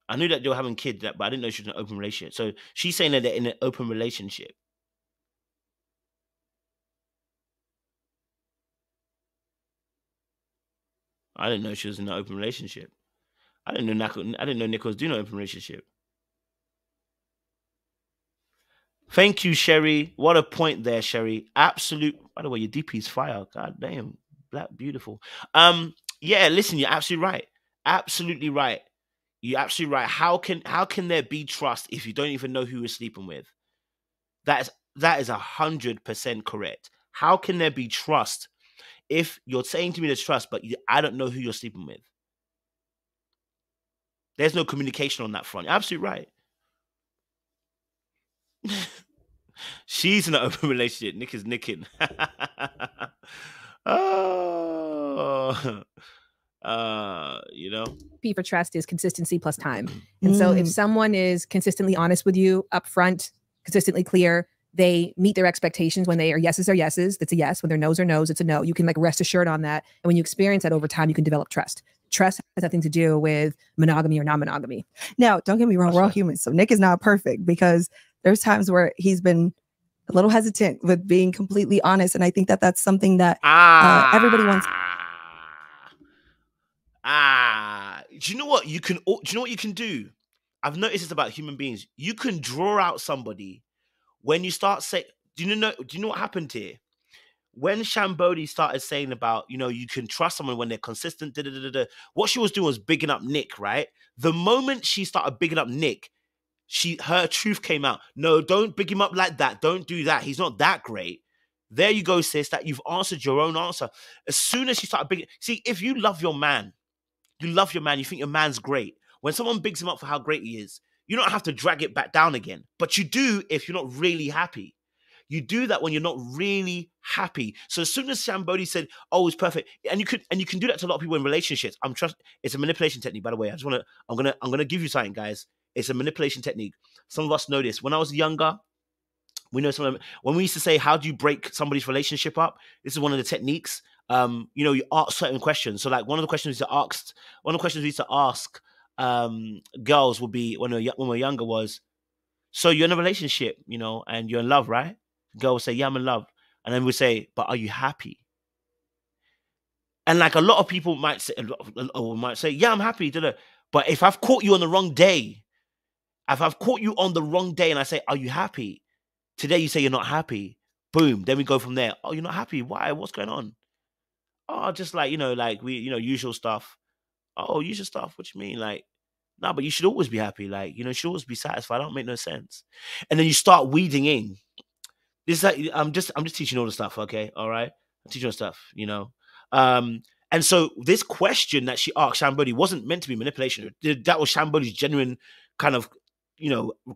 I knew that they were having kids, but I didn't know she was in an open relationship. So she's saying that they're in an open relationship. I didn't know she was in an open relationship. I didn't know Nick was doing an open relationship. Thank you, Sherry. What a point there, Sherry. Absolute. By the way, your DP's fire. God damn, black, beautiful. Yeah, listen, you're absolutely right. Absolutely right. You're absolutely right. How can there be trust if you don't even know who you're sleeping with? That is 100% correct. How can there be trust if you're saying to me there's trust, but I don't know who you're sleeping with? There's no communication on that front. You're absolutely right. She's in an open relationship. Nick is nicking. Oh. P for trust is consistency plus time. And so if someone is consistently honest with you upfront, consistently clear, they meet their expectations. When they are yeses are yeses, that's a yes. When they're no's are no's, it's a no. You can like rest assured on that. And when you experience that over time, you can develop trust. Trust has nothing to do with monogamy or non-monogamy. Now, don't get me wrong, we're all humans. So Nick is not perfect, because there's times where he's been a little hesitant with being completely honest. And I think that that's something that everybody wants. Do you know what you can? Do you know what you can do? I've noticed this about human beings. You can draw out somebody when you start saying. Do you know what happened here? When Shambodi started saying about you can trust someone when they're consistent. What she was doing was bigging up Nick, right? The moment she started bigging up Nick, her truth came out. No, don't big him up like that. Don't do that. He's not that great. There you go, sis. That you've answered your own answer. As soon as she started bigging, see, if you love your man. You love your man. You think your man's great. When someone bigs him up for how great he is, you don't have to drag it back down again. But you do if you're not really happy. You do that when you're not really happy. So as soon as Shambodi said, "Oh, it's perfect," and you can do that to a lot of people in relationships. It's a manipulation technique, by the way. I'm gonna give you something, guys. It's a manipulation technique. Some of us know this. When I was younger, we know some of them. When we used to say, "How do you break somebody's relationship up?" This is one of the techniques. You ask certain questions. So, like one of the questions we used to ask girls would be when we're younger was, "So you're in a relationship, and you're in love, right?" Girl would say, "Yeah, I'm in love," and then we say, "But are you happy?" And like a lot of people might say, "Yeah, I'm happy." But if I've caught you on the wrong day, and I say, "Are you happy?" Today you say you're not happy. Boom. Then we go from there. "Oh, you're not happy? Why? What's going on?" "Oh, just like, like we, usual stuff." "Oh, usual stuff? What you mean?" Like, "No, but you should always be happy. Like, you should always be satisfied. I don't make no sense." And then you start weeding in. This is like, I'm just teaching all the stuff, okay? All right? I'm teaching all the stuff, And so this question that she asked Shambodi wasn't meant to be manipulation. That was Shambodi's genuine kind of,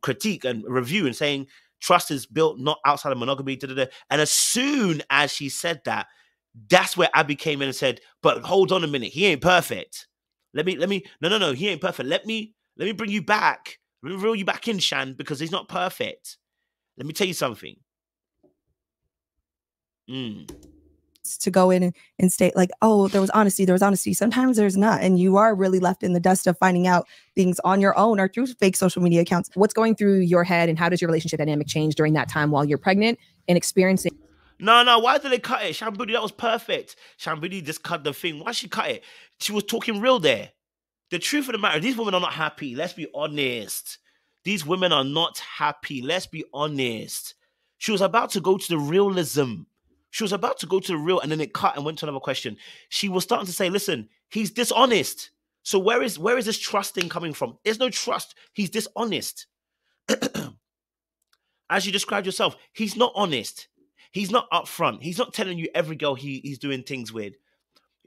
critique and review and saying trust is built not outside of monogamy. And as soon as she said that, that's where Abby came in and said, "But hold on a minute, he ain't perfect. No, he ain't perfect. Let me bring you back. Let me reel you back in, Shan, because he's not perfect. Let me tell you something. to go in and state like, oh, there was honesty. Sometimes there's not. And you are really left in the dust of finding out things on your own or through fake social media accounts. What's going through your head, and how does your relationship dynamic change during that time while you're pregnant and experiencing? No, why did they cut it? Shambudi, that was perfect. Shambudi just cut the thing. Why she cut it? She was talking real there. The truth of the matter, these women are not happy. Let's be honest. These women are not happy. Let's be honest. She was about to go to the realism. She was about to go to the real, and then it cut and went to another question. She was starting to say, listen, he's dishonest. So where is this trust thing coming from? There's no trust. He's dishonest. As you described yourself, he's not honest. He's not upfront. He's not telling you every girl he's doing things with.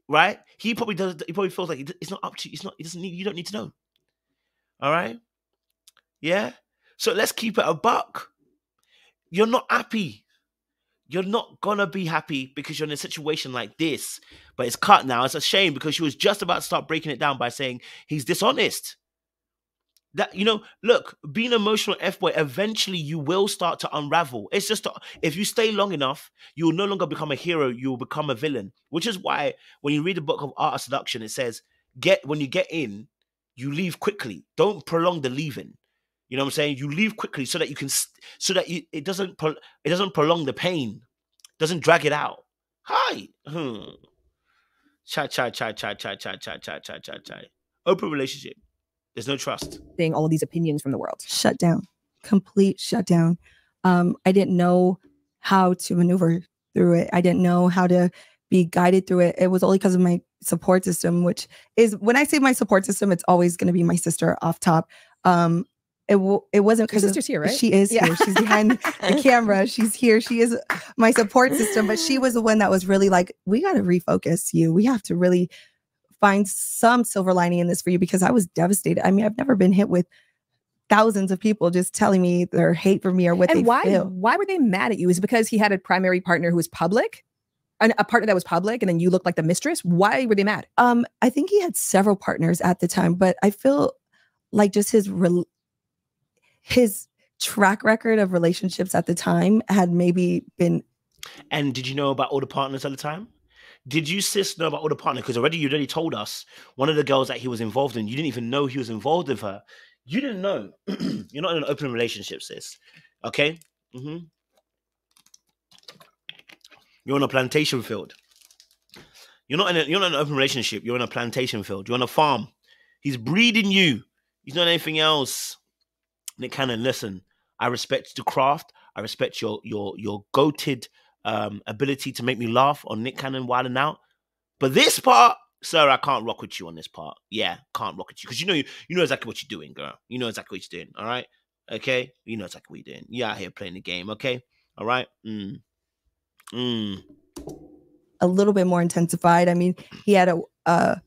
Right? He probably does. He probably feels like it's not up to you. It's not. He doesn't need. You don't need to know. All right. Yeah. So let's keep it a buck. You're not happy. You're not gonna be happy because you're in a situation like this. But it's cut now. It's a shame because she was just about to start breaking it down by saying he's dishonest. That, look, being an emotional F-boy, eventually you will start to unravel. It's just, if you stay long enough, you will no longer become a hero, you will become a villain. Which is why, when you read the book of Art of Seduction, it says, when you get in, you leave quickly. Don't prolong the leaving. You know what I'm saying? You leave quickly so that you can, it doesn't prolong the pain. Doesn't drag it out. Hi. Chai. Open relationship. There's no trust. All of these opinions from the world. Shut down. Complete shutdown. I didn't know how to maneuver through it. I didn't know how to be guided through it. It was only because of my support system, which is, when I say my support system, it's always going to be my sister off top. It wasn't because your sister's here, right? She is here. She's behind the camera. She's here. She is my support system, but she was the one that was really like, we got to refocus you. We have to really find some silver lining in this for you, because I was devastated. I mean, I've never been hit with thousands of people just telling me their hate for me or what they feel. Why were they mad at you? Is it because he had a primary partner who was public? A partner that was public, and then you looked like the mistress? Why were they mad? I think he had several partners at the time, but I feel like just his track record of relationships at the time had maybe been. And did you know about all the partners at the time? Did you, sis, know about all the partners? Because you already told us one of the girls that he was involved in, you didn't even know he was involved with her. You didn't know. You're not in an open relationship, sis. Okay? You're on a plantation field. You're not in an open relationship. You're in a plantation field. You're on a farm. He's breeding you. He's not anything else. Nick Cannon, listen, I respect the craft. I respect your goated ability to make me laugh on Nick Cannon wilding out. But this part, sir, I can't rock with you on this part. Yeah, can't rock with you. Because you know exactly what you're doing, girl. You know exactly what you're doing, all right? Okay? You know exactly what you're doing. You're out here playing the game, okay? All right? A little bit more intensified. I mean, he had a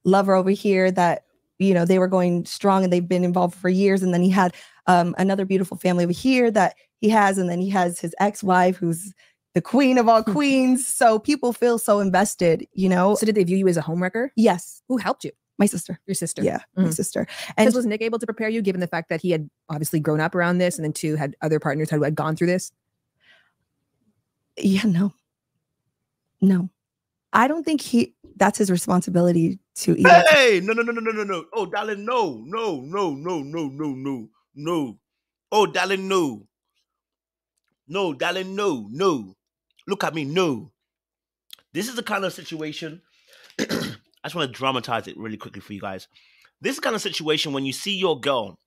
lover over here that, they were going strong and they've been involved for years. And then he had another beautiful family over here that he has. And then he has his ex-wife, who's the queen of all queens. So people feel so invested, So did they view you as a homewrecker? Yes. Who helped you? My sister. Your sister. Yeah, my sister. And was Nick able to prepare you, given the fact that he had obviously grown up around this, and then two, had other partners who had gone through this? Yeah, no. I don't think that's his responsibility to even. Hey, no. Oh, darling, no. Oh, darling, no. No, darling, no. Look at me, no. This is the kind of situation. I just want to dramatize it really quickly for you guys. This is the kind of situation when you see your girl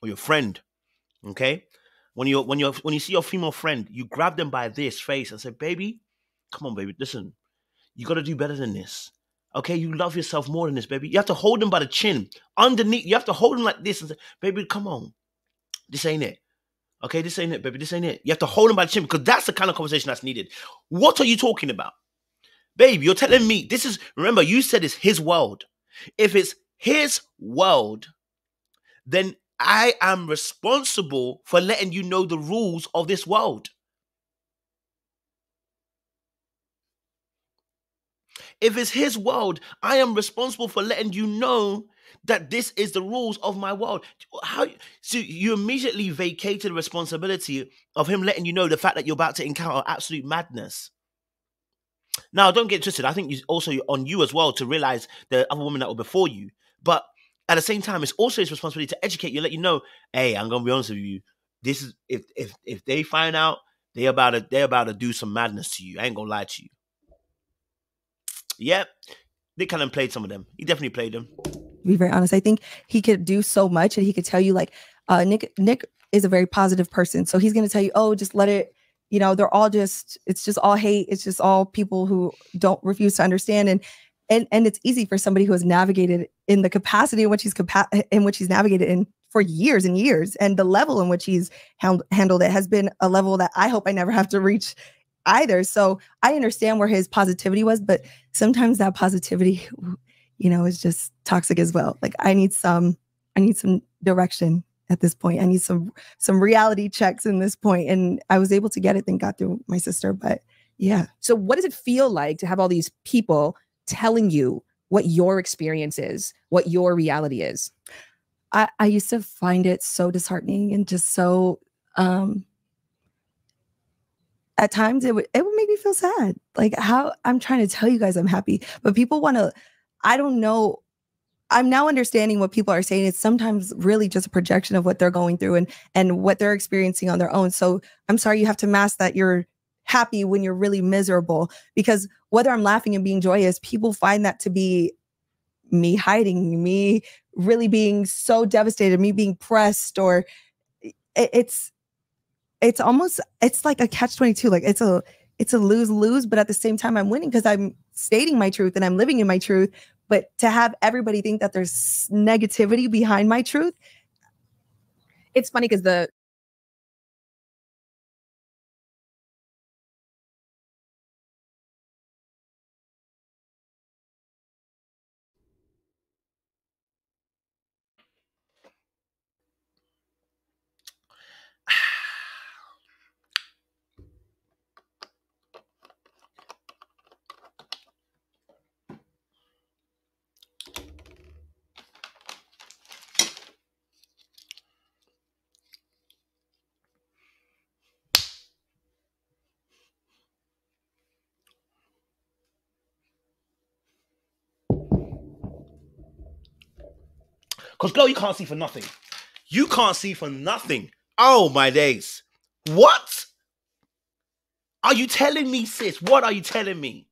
or your friend, okay? When you see your female friend, you grab them by this face and say, baby, come on, baby, listen. You got to do better than this. Okay, you love yourself more than this, baby. You have to hold them by the chin. Underneath, you have to hold them like this and say, baby, come on. This ain't it. Okay, this ain't it, baby. This ain't it. You have to hold them by the chin, because that's the kind of conversation that's needed. What are you talking about? Babe, you're telling me remember, you said it's his world. If it's his world, then I am responsible for letting you know the rules of this world. If it's his world, I am responsible for letting you know that this is the rules of my world. So you immediately vacated the responsibility of him letting you know the fact that you're about to encounter absolute madness. Now, don't get twisted. I think it's also on you as well to realize the other women that were before you. But at the same time, it's also his responsibility to educate you, let you know, hey, I'm gonna be honest with you. This is if they find out, they're about to do some madness to you. I ain't gonna lie to you. Yep. Nick Cannon played some of them. He definitely played them. To be very honest, I think he could do so much, and he could tell you, like, Nick is a very positive person. So he's gonna tell you, oh, just let it, you know, it's just all hate. It's just all people who don't refuse to understand. And it's easy for somebody who has navigated in the capacity in which he's navigated in for years and years. And the level in which he's handled it has been a level that I hope I never have to reach either. So I understand where his positivity was, but sometimes that positivity, you know, is just toxic as well. Like I need some direction at this point. I need some reality checks in this point. And I was able to get it, thank God, through my sister. But yeah. So what does it feel like to have all these people telling you what your experience is, what your reality is? I used to find it so disheartening and just so at times it would make me feel sad. Like how I'm trying to tell you guys I'm happy, but people want to, I don't know. I'm now understanding what people are saying. It's sometimes really just a projection of what they're going through and what they're experiencing on their own. So I'm sorry you have to mask that you're happy when you're really miserable, because whether I'm laughing and being joyous, people find that to be me hiding, me really being so devastated, me being pressed, or it's like a catch-22. Like it's a lose-lose, but at the same time I'm winning because I'm stating my truth and I'm living in my truth. But to have everybody think that there's negativity behind my truth. It's funny because Because, girl, you can't see for nothing. You can't see for nothing. Oh, my days. What? Are you telling me, sis? What are you telling me?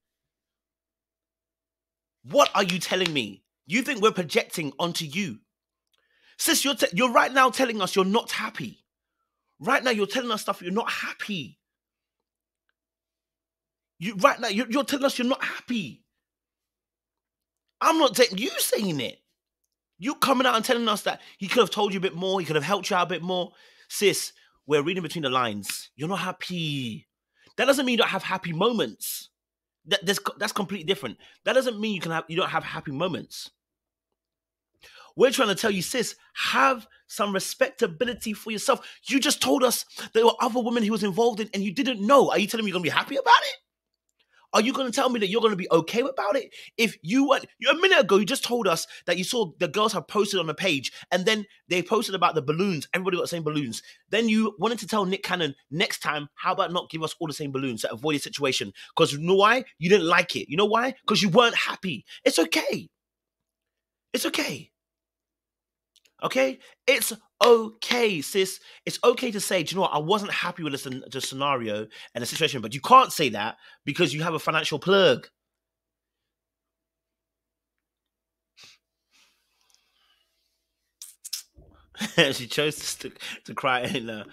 What are you telling me? You think we're projecting onto you? Sis, you're right now telling us you're not happy. Right now, you're telling us stuff you're not happy. Right now, you're telling us you're not happy. I'm not saying you saying it. You coming out and telling us that he could have told you a bit more, he could have helped you out a bit more. Sis, we're reading between the lines. You're not happy. That doesn't mean you don't have happy moments. That's completely different. That doesn't mean you don't have happy moments. We're trying to tell you, sis, have some respectability for yourself. You just told us there were other women he was involved in and you didn't know. Are you telling me you're going to be happy about it? Are you going to tell me that you're going to be okay about it? If you were, a minute ago, you just told us that you saw the girls have posted on the page and then they posted about the balloons. Everybody got the same balloons. Then you wanted to tell Nick Cannon, next time, how about not give us all the same balloons to avoid a situation? Because you know why? You didn't like it. You know why? Because you weren't happy. It's okay. It's okay. Okay? It's okay, sis. It's okay to say, do you know what? I wasn't happy with the scenario and the situation, but you can't say that because you have a financial plug. She chose to cry in a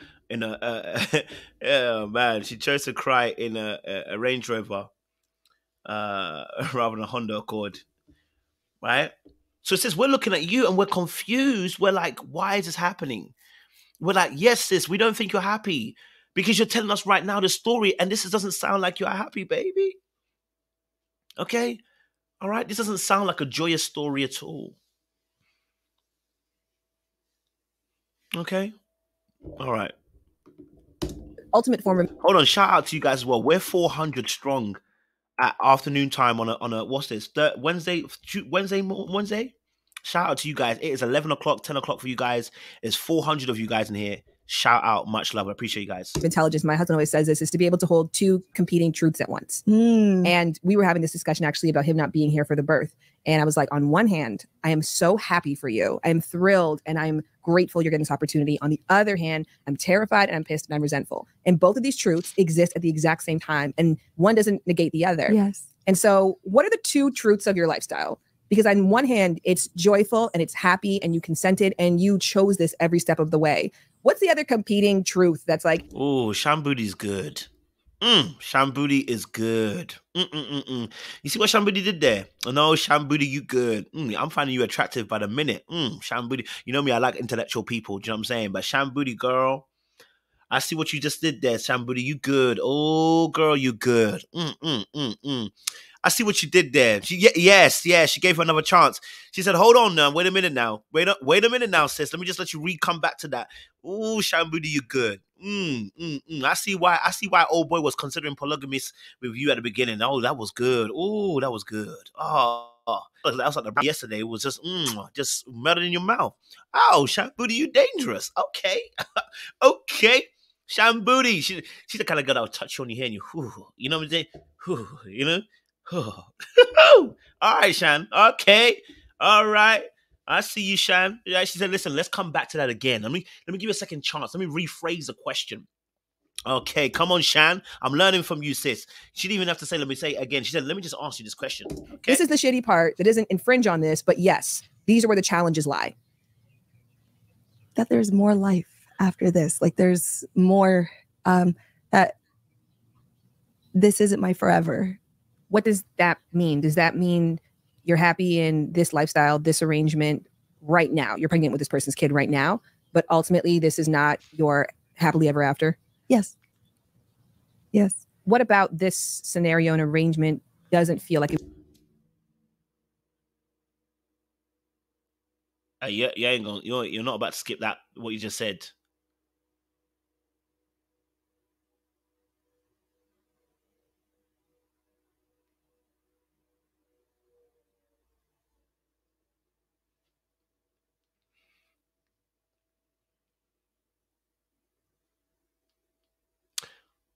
oh man, she chose to cry in a Range Rover rather than a Honda Accord, right? So it says we're looking at you and we're confused. We're like, why is this happening? We're like, yes, sis, we don't think you're happy because you're telling us right now the story and this doesn't sound like you're happy, baby. Okay? All right? This doesn't sound like a joyous story at all. Okay? All right. Ultimate form of... Hold on, shout out to you guys as well. We're 400 strong at afternoon time on a what's this? Wednesday? Shout out to you guys. It is 11 o'clock, 10 o'clock for you guys. There's 400 of you guys in here. Shout out, much love. I appreciate you guys. Intelligence, my husband always says this, is to be able to hold two competing truths at once. And we were having this discussion actually about him not being here for the birth. And I was like, on one hand, I am so happy for you. I'm thrilled and I'm grateful you're getting this opportunity. On the other hand, I'm terrified and I'm pissed and I'm resentful. And both of these truths exist at the exact same time. And one doesn't negate the other. Yes. And so what are the two truths of your lifestyle? Because on one hand, it's joyful and it's happy and you consented and you chose this every step of the way. What's the other competing truth that's like, oh, Shamboody's good. Shamboody is good. You see what Shamboody did there? No, Shamboody, you good. I'm finding you attractive by the minute. Shamboody. You know me, I like intellectual people. Do you know what I'm saying? But Shamboody, girl, I see what you just did there. Shamboody, you good. Oh, girl, you good. I see what you did there. Yes, she gave her another chance. She said, hold on now. Wait a minute now. Wait a minute now, sis. Let me just let you come back to that. Ooh, Shamboody, you good. I see why old boy was considering polygamous with you at the beginning. Oh, that was good. Oh, that was good. Oh, that was like the yesterday. It was just melted in your mouth. Oh, Shamboody, you dangerous. Okay. Okay. Shamboody. She's the kind of girl that will touch you on your hair and you know what I'm saying? You know? All right, Shan. Okay. All right. I see you, Shan. Yeah, she said, listen, let's come back to that again. Let me give you a second chance. Let me rephrase the question. Okay, come on, Shan. I'm learning from you, sis. She didn't even have to say, let me say it again. She said, let me just ask you this question. Okay? This is the shitty part that doesn't infringe on this, but yes, these are where the challenges lie. That there's more life after this. Like there's more, that this isn't my forever. What does that mean? Does that mean you're happy in this lifestyle, this arrangement right now? You're pregnant with this person's kid right now, but ultimately this is not your happily ever after? Yes. Yes. What about this scenario and arrangement doesn't feel like it? You're not about to skip that, what you just said.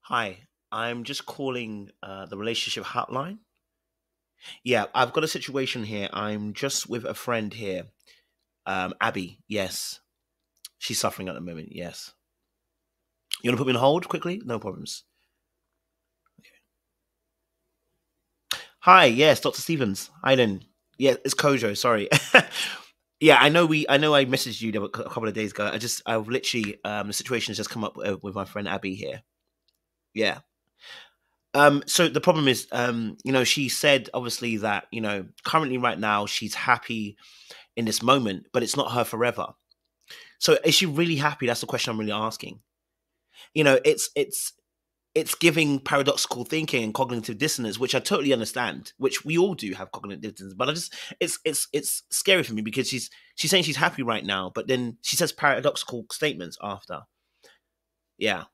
Hi, I'm just calling the relationship hotline. Yeah, I've got a situation here. I'm just with a friend here, Abby. Yes, she's suffering at the moment. Yes. You want to put me on hold quickly? No problems. Okay. Hi, yes, Dr. Stevens. Hi then. Yeah, it's Kojo. Sorry. Yeah, I know I messaged you a couple of days ago. I've literally the situation has just come up with my friend Abby here. Yeah. So the problem is, she said obviously that, currently right now she's happy in this moment, but it's not her forever. So is she really happy? That's the question I'm really asking. It's giving paradoxical thinking and cognitive dissonance, which I totally understand, which we all do have cognitive dissonance, but it's scary for me because she's saying she's happy right now, but then she says paradoxical statements after. Yeah.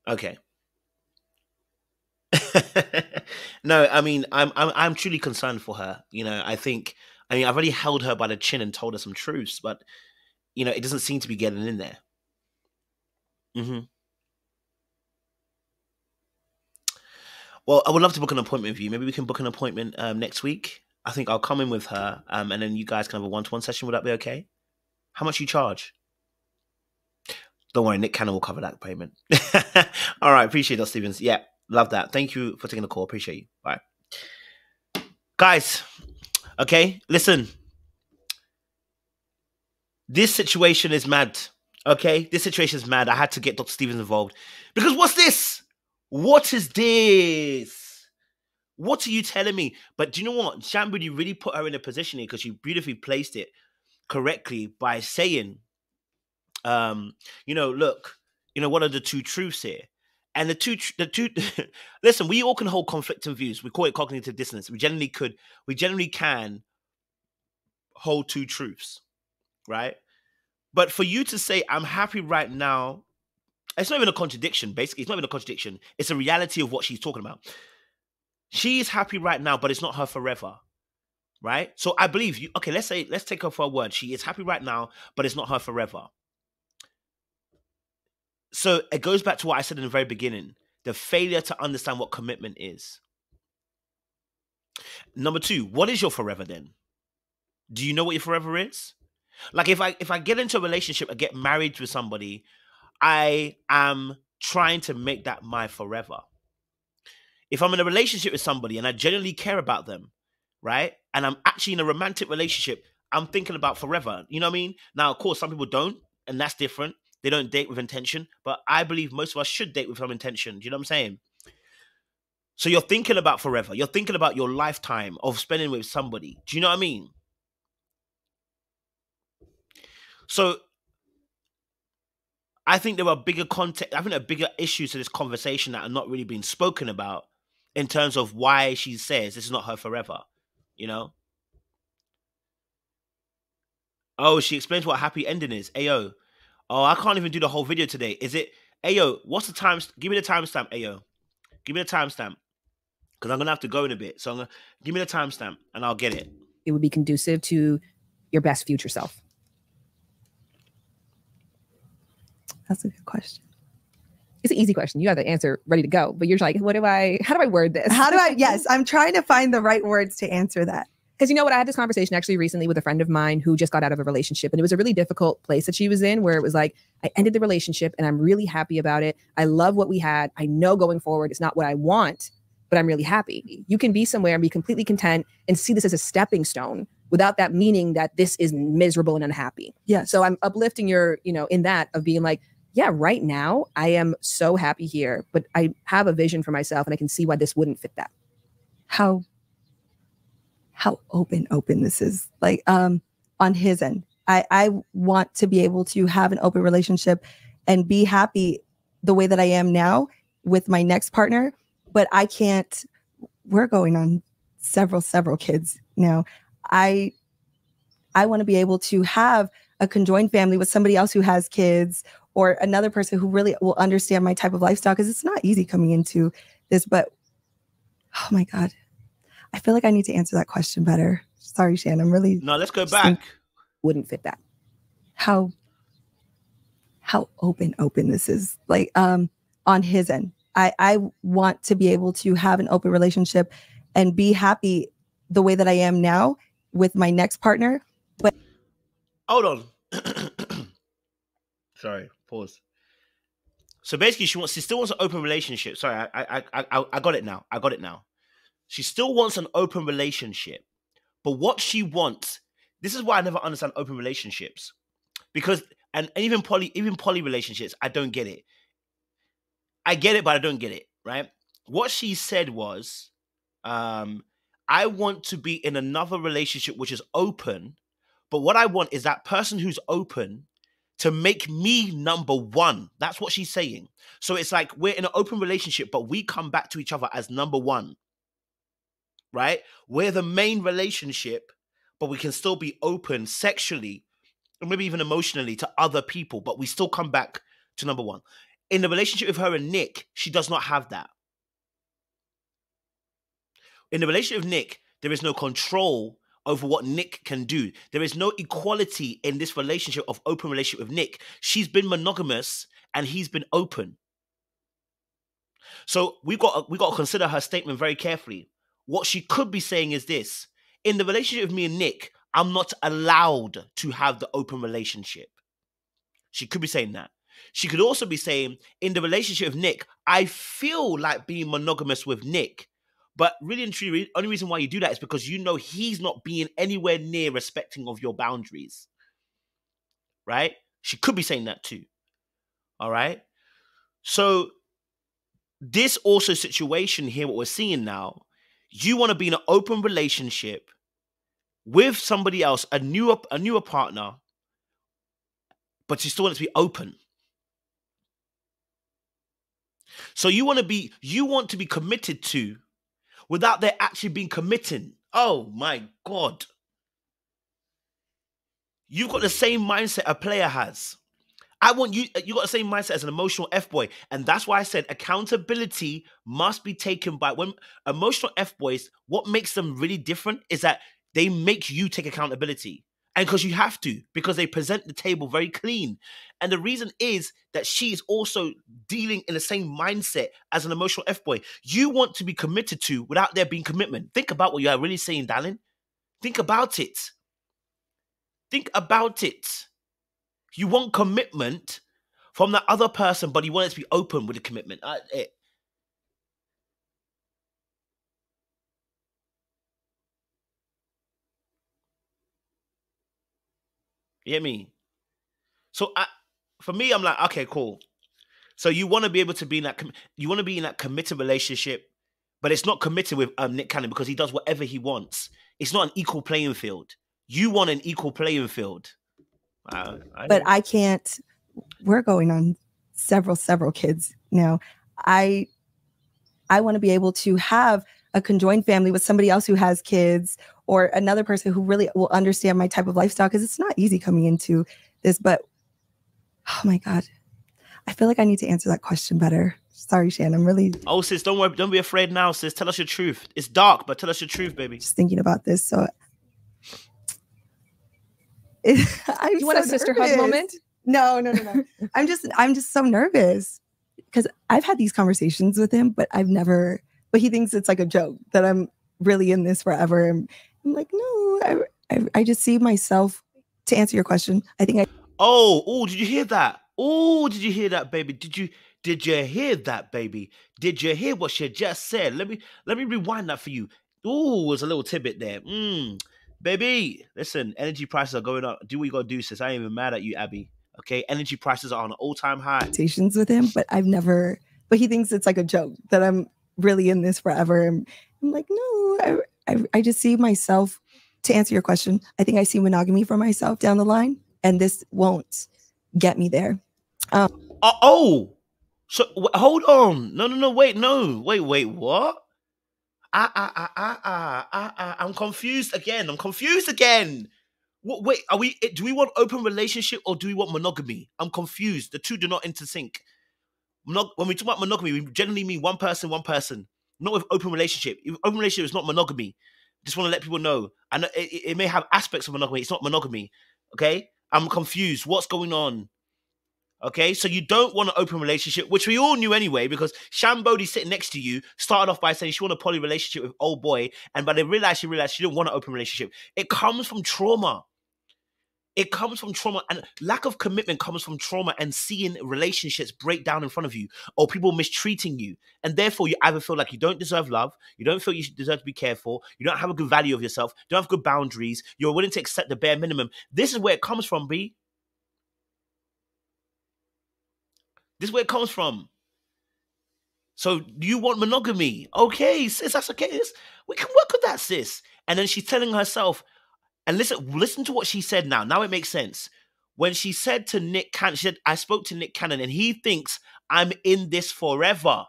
Okay. No, I mean, I'm truly concerned for her. I've already held her by the chin and told her some truths, but it doesn't seem to be getting in there. Well, I would love to book an appointment with you. Maybe we can book an appointment next week. I think I'll come in with her, and then you guys can have a one-to-one session. Would that be okay? How much you charge? Don't worry, Nick Cannon will cover that payment. All right, appreciate that, Stevens. Yeah, love that. Thank you for taking the call. Appreciate you. Bye. Guys, okay, listen. This situation is mad. Okay, this situation is mad. I had to get Dr. Stevens involved. Because what's this? What is this? What are you telling me? But do you know what? Shambudi really put her in a position here because she beautifully placed it correctly by saying, look, what are the two truths here? And the two, listen, we all can hold conflicting views. We call it cognitive dissonance. We generally can hold two truths, right? But for you to say, I'm happy right now, it's not even a contradiction, basically. It's not even a contradiction. It's a reality of what she's talking about. She is happy right now, but it's not her forever, right? So I believe you. Okay, let's take her for a word. She is happy right now, but it's not her forever. So it goes back to what I said in the very beginning, the failure to understand what commitment is. Number two, what is your forever then? Do you know what your forever is? Like if I get into a relationship and get married with somebody, I am trying to make that my forever. If I'm in a relationship with somebody and I genuinely care about them, right? And I'm actually in a romantic relationship, I'm thinking about forever. You know what I mean? Now, of course, some people don't, and that's different. They don't date with intention, but I believe most of us should date with some intention. Do you know what I'm saying? So you're thinking about forever. You're thinking about your lifetime of spending with somebody. Do you know what I mean? So I think there are bigger context. I think there are bigger issues to this conversation that are not really being spoken about in terms of why she says this is not her forever. You know? Oh, she explains what a happy ending is. Ayo. Oh, I can't even do the whole video today. Is it? Ayo, what's the time? Give me the timestamp, Ayo. Give me the timestamp. Because I'm going to have to go in a bit. So give me the timestamp and I'll get it. It would be conducive to your best future self. That's a good question. It's an easy question. You have the answer ready to go. But you're like, how do I word this? Yes, I'm trying to find the right words to answer that. Because you know what? I had this conversation actually recently with a friend of mine who just got out of a relationship. And it was a really difficult place that she was in, where it was like, I ended the relationship and I'm really happy about it. I love what we had. I know going forward, it's not what I want, but I'm really happy. You can be somewhere and be completely content and see this as a stepping stone without that meaning that this is miserable and unhappy. Yeah. So I'm uplifting your, in that of being like, yeah, right now I am so happy here, but I have a vision for myself and I can see why this wouldn't fit that. How open this is, like, on his end. I want to be able to have an open relationship and be happy the way that I am now with my next partner, but I can't. We're going on several kids now. I want to be able to have a conjoined family with somebody else who has kids, or another person who really will understand my type of lifestyle, because it's not easy coming into this. But oh my God, I feel like I need to answer that question better. Sorry, Shan. I'm really... No, let's go back. Wouldn't fit that. How open this is, like, on his end. I want to be able to have an open relationship and be happy the way that I am now with my next partner. But hold on. Sorry, pause. So basically, she still wants an open relationship. Sorry, I got it now. She still wants an open relationship, but what she wants, this is why I never understand open relationships, because and even poly relationships, I don't get it. I get it, but I don't get it. Right? What she said was, I want to be in another relationship which is open, but what I want is that person who's open to make me number one. That's what she's saying. So it's like we're in an open relationship, but we come back to each other as number one. Right? We're the main relationship, but we can still be open sexually or maybe even emotionally to other people, but we still come back to number one. In the relationship with her and Nick, she does not have that. In the relationship with Nick, there is no control over what Nick can do. There is no equality in this relationship of open relationship with Nick. She's been monogamous and he's been open. So we got to consider her statement very carefully. What she could be saying is this: in the relationship with me and Nick, I'm not allowed to have the open relationship. She could be saying that. She could also be saying, in the relationship with Nick, I feel like being monogamous with Nick. But really and truly, the only reason why you do that is because you know he's not being anywhere near respecting of your boundaries. Right? She could be saying that too. All right? So this also situation here, what we're seeing now, you want to be in an open relationship with somebody else, a newer partner, but you still want it to be open. So you want to be committed to without there actually being committing. Oh my God. You've got the same mindset a player has. You got the same mindset as an emotional F-boy. And that's why I said accountability must be taken by, when emotional F-boys, what makes them really different is that they make you take accountability. And because you have to, because they present the table very clean. And the reason is that she is also dealing in the same mindset as an emotional F-boy. You want to be committed to without there being commitment. Think about what you are really saying, darling. Think about it. Think about it. You want commitment from the other person, but you want it to be open with the commitment. You get me? So for me, I'm like, okay, cool. So you want to be able to be in that, you want to be in that committed relationship, but it's not committed with Nick Cannon because he does whatever he wants. It's not an equal playing field. You want an equal playing field. But I can't. We're going on several kids now. I want to be able to have a conjoined family with somebody else who has kids, or another person who really will understand my type of lifestyle, because it's not easy coming into this. But oh my God, I feel like I need to answer that question better. Sorry, Shan. I'm really. Oh, sis, don't worry. Don't be afraid now, sis. Tell us your truth. It's dark, but tell us your truth, baby. Just thinking about this. So you want a sister hug moment? No. I'm just so nervous because I've had these conversations with him, but but he thinks it's like a joke that I'm really in this forever. And I'm like, no, I just see myself, to answer your question. I think Oh, did you hear that? Oh, did you hear that, baby? Did you hear that, baby? Did you hear what she just said? Let me rewind that for you. Oh, there's a little tidbit there. Baby, listen, energy prices are going up. Do what you gotta do, sis. I ain't even mad at you, Abby. Okay, energy prices are on an all-time high. Conversations with him, but but he thinks it's like a joke that I'm really in this forever. And I'm like, no, I just see myself, to answer your question, I think I see monogamy for myself down the line, and this won't get me there. So hold on. No, wait, what? I'm confused again. Wait, do we want open relationship or do we want monogamy? I'm confused. The two do not intersync. When we talk about monogamy, we generally mean one person. Not with open relationship. Open relationship is not monogamy. Just want to let people know. And it may have aspects of monogamy. It's not monogamy. Okay? I'm confused. What's going on? Okay, so you don't want an open relationship, which we all knew anyway, because Shambody sitting next to you started off by saying she wanted a poly relationship with old boy, and by they realized she didn't want an open relationship. It comes from trauma. It comes from trauma, and lack of commitment comes from trauma and seeing relationships break down in front of you, or people mistreating you, and therefore you either feel like you don't deserve love, you don't feel you deserve to be cared for, you don't have a good value of yourself, you don't have good boundaries, you're willing to accept the bare minimum. This is where it comes from, B. This is where it comes from. So do you want monogamy? Okay, sis, that's okay. We can work with that, sis. And then she's telling herself, and listen to what she said now. Now it makes sense. When she said to Nick Cannon, she said, I spoke to Nick Cannon and he thinks I'm in this forever.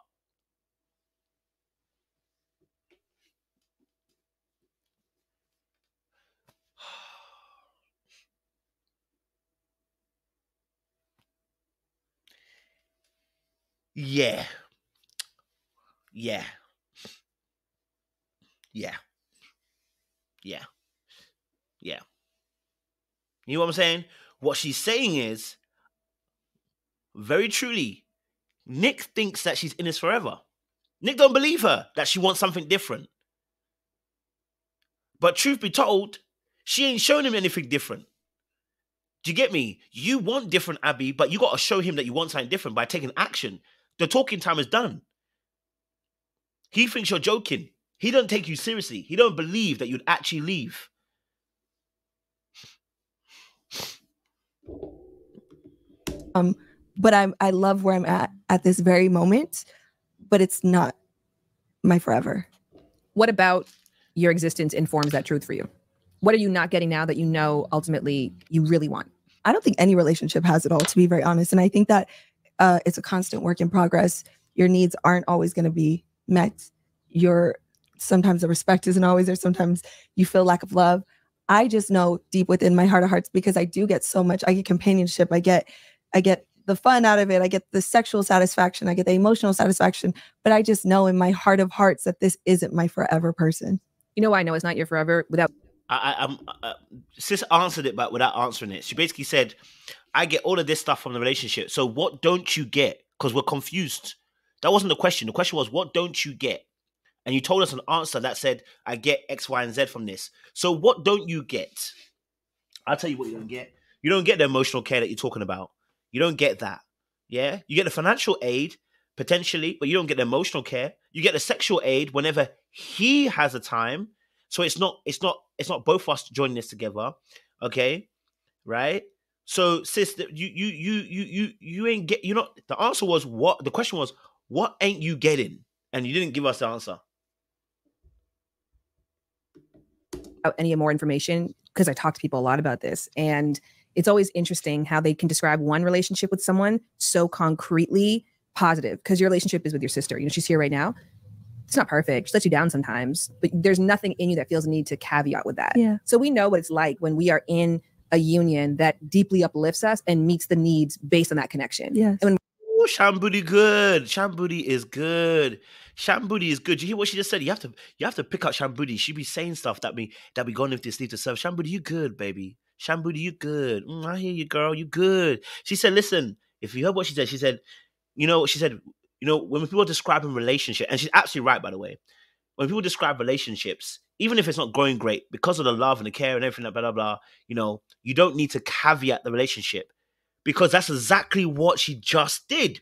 Yeah. You know what I'm saying? What she's saying is, very truly, Nick thinks that she's in this forever. Nick don't believe her, that she wants something different. But truth be told, she ain't shown him anything different. Do you get me? You want different, Abby, but you got to show him that you want something different by taking action. The talking time is done. He thinks you're joking. He don't take you seriously. He don't believe that you'd actually leave. But I love where I'm at this very moment, but it's not my forever. What about your existence informs that truth for you? What are you not getting now that you know ultimately you really want? I don't think any relationship has it all, to be very honest. And I think that it's a constant work in progress. Your needs aren't always going to be met. Sometimes the respect isn't always there. Sometimes you feel lack of love. I just know deep within my heart of hearts, because I do get so much. I get companionship. I get the fun out of it. I get the sexual satisfaction. I get the emotional satisfaction. But I just know in my heart of hearts that this isn't my forever person. You know why I know it's not your forever? Without Sis answered it, but without answering it. She basically said, I get all of this stuff from the relationship. So what don't you get? Because we're confused. That wasn't the question. The question was, what don't you get? And you told us an answer that said, I get X, Y, and Z from this. So what don't you get? I'll tell you what you don't get. You don't get the emotional care that you're talking about. You don't get that. Yeah? You get the financial aid, potentially, but you don't get the emotional care. You get the sexual aid whenever he has a time. So it's not both of us joining this together. Okay? Right? So sis, you ain't get, you know, the answer was what? The question was, what ain't you getting? And you didn't give us the answer. Any more information, because I talk to people a lot about this, and it's always interesting how they can describe one relationship with someone so concretely positive, because your relationship is with your sister. You know, she's here right now. It's not perfect. She lets you down sometimes, but there's nothing in you that feels a need to caveat with that. Yeah. So we know what it's like when we are in a union that deeply uplifts us and meets the needs based on that connection. Yes. And when Oh, Shambooty good. Shambooty is good. Shambooty is good. You hear what she just said? You have to pick up Shambooty. She be saying stuff that be going if this need to serve. Shambooty, you good, baby. Shambooty, you good. I hear you, girl. You good. She said, listen, if you heard what she said, you know, when people are describing relationship, and she's absolutely right, by the way, when people describe relationships, even if it's not going great, because of the love and the care and everything, blah, blah, blah, you know, you don't need to caveat the relationship. Because that's exactly what she just did.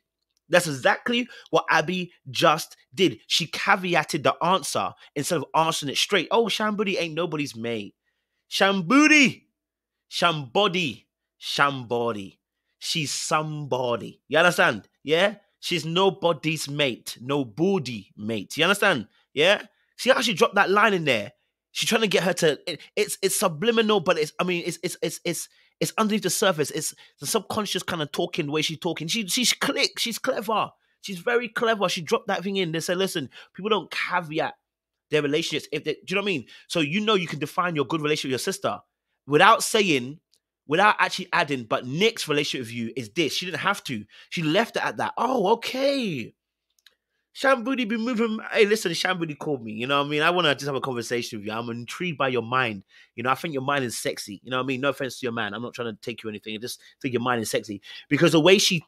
That's exactly what Abby just did. She caveated the answer instead of answering it straight. Oh, Shambooty ain't nobody's mate. Shambooty. Shambody. Shambody. She's somebody. You understand? Yeah? She's nobody's mate. Nobody mate. You understand? Yeah? See how she dropped that line in there? She's trying to get her to... It's subliminal, but it's underneath the surface. It's the subconscious kind of talking, the way she's talking. She's click. She's clever. She's very clever. She dropped that thing in. They said, listen, people don't caveat their relationships. Do you know what I mean? So you know you can define your good relationship with your sister without actually adding, but Nick's relationship with you is this. She didn't have to. She left it at that. Oh, okay. Shambooty be moving. Hey, listen, Shambooty called me. You know what I mean? I want to just have a conversation with you. I'm intrigued by your mind. You know, I think your mind is sexy. You know what I mean? No offense to your man. I'm not trying to take you anything. I just think your mind is sexy. Because the way she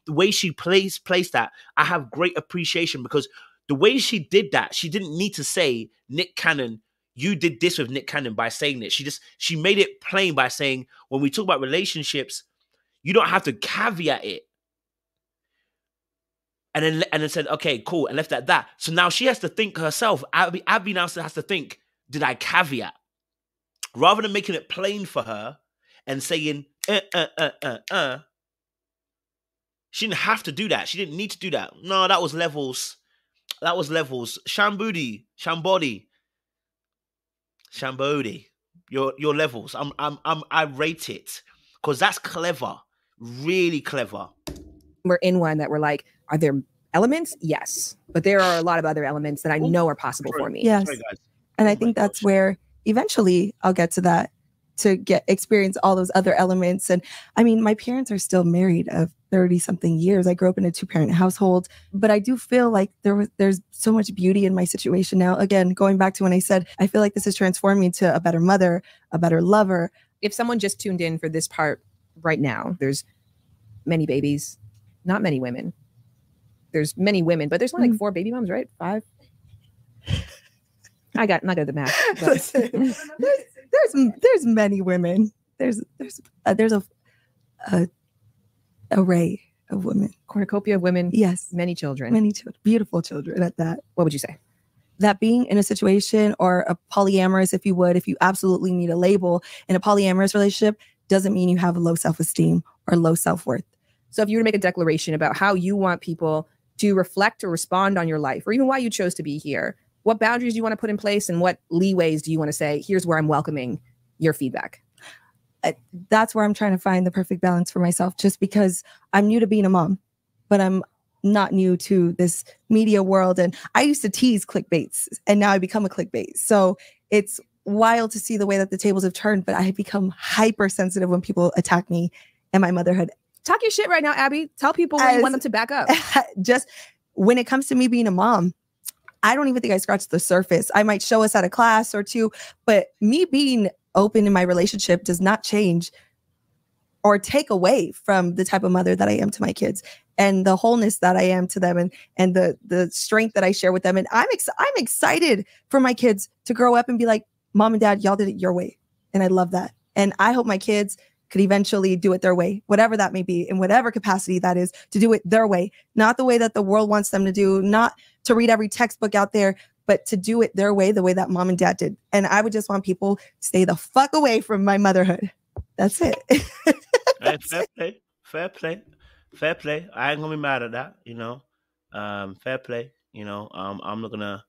placed that, I have great appreciation, because the way she did that, she didn't need to say, Nick Cannon, you did this with Nick Cannon by saying it. She made it plain by saying, when we talk about relationships, you don't have to caveat it. And then said, okay, cool, and left it at that. So now she has to think herself. Abby now has to think, did I caveat? Rather than making it plain for her and saying, she didn't have to do that. She didn't need to do that. No, that was levels. That was levels. Shambooty, Shambody, Shambody. Your levels. I rate it, because that's clever, really clever. we're in one that we're like, are there elements? Yes. But there are a lot of other elements that I know are possible for me. Yes. Sorry, guys. And I think that's where eventually I'll get to that, to experience all those other elements. And I mean, my parents are still married of 30 something years. I grew up in a 2-parent household, but I do feel like there's so much beauty in my situation now. Again, going back to when I said, I feel like this has transformed me to a better mother, a better lover. If someone just tuned in for this part right now, there's many babies, not many women. There's many women, but there's only like 4 baby moms, right? 5. I'm not good at the math. Listen, there's many women. There's a array of women, cornucopia of women. Yes, many children, beautiful children at that. What would you say? That being in a situation, or a polyamorous, if you absolutely need a label in a polyamorous relationship, doesn't mean you have low self-esteem or low self-worth. So if you were to make a declaration about how you want people to reflect or respond on your life, or even why you chose to be here, what boundaries do you want to put in place, and what leeways do you want to say, here's where I'm welcoming your feedback? That's where I'm trying to find the perfect balance for myself, just because I'm new to being a mom, but I'm not new to this media world. And I used to tease clickbaits, and now I become a clickbait. So it's wild to see the way that the tables have turned, but I have become hypersensitive when people attack me and my motherhood. Talk your shit right now, Abby. Tell people where you want them to back up. Just when it comes to me being a mom, I don't even think I scratched the surface. I might show us at a class or two, but me being open in my relationship does not change or take away from the type of mother that I am to my kids and the wholeness that I am to them and the strength that I share with them. And I'm excited for my kids to grow up and be like, Mom and Dad, y'all did it your way. And I love that. And I hope my kids could eventually do it their way, whatever that may be, in whatever capacity that is, to do it their way, not the way that the world wants them to do, not to read every textbook out there, but to do it their way, the way that Mom and Dad did. And I would just want people to stay the fuck away from my motherhood. That's it. Fair play. I ain't gonna be mad at that, fair play. I'm not gonna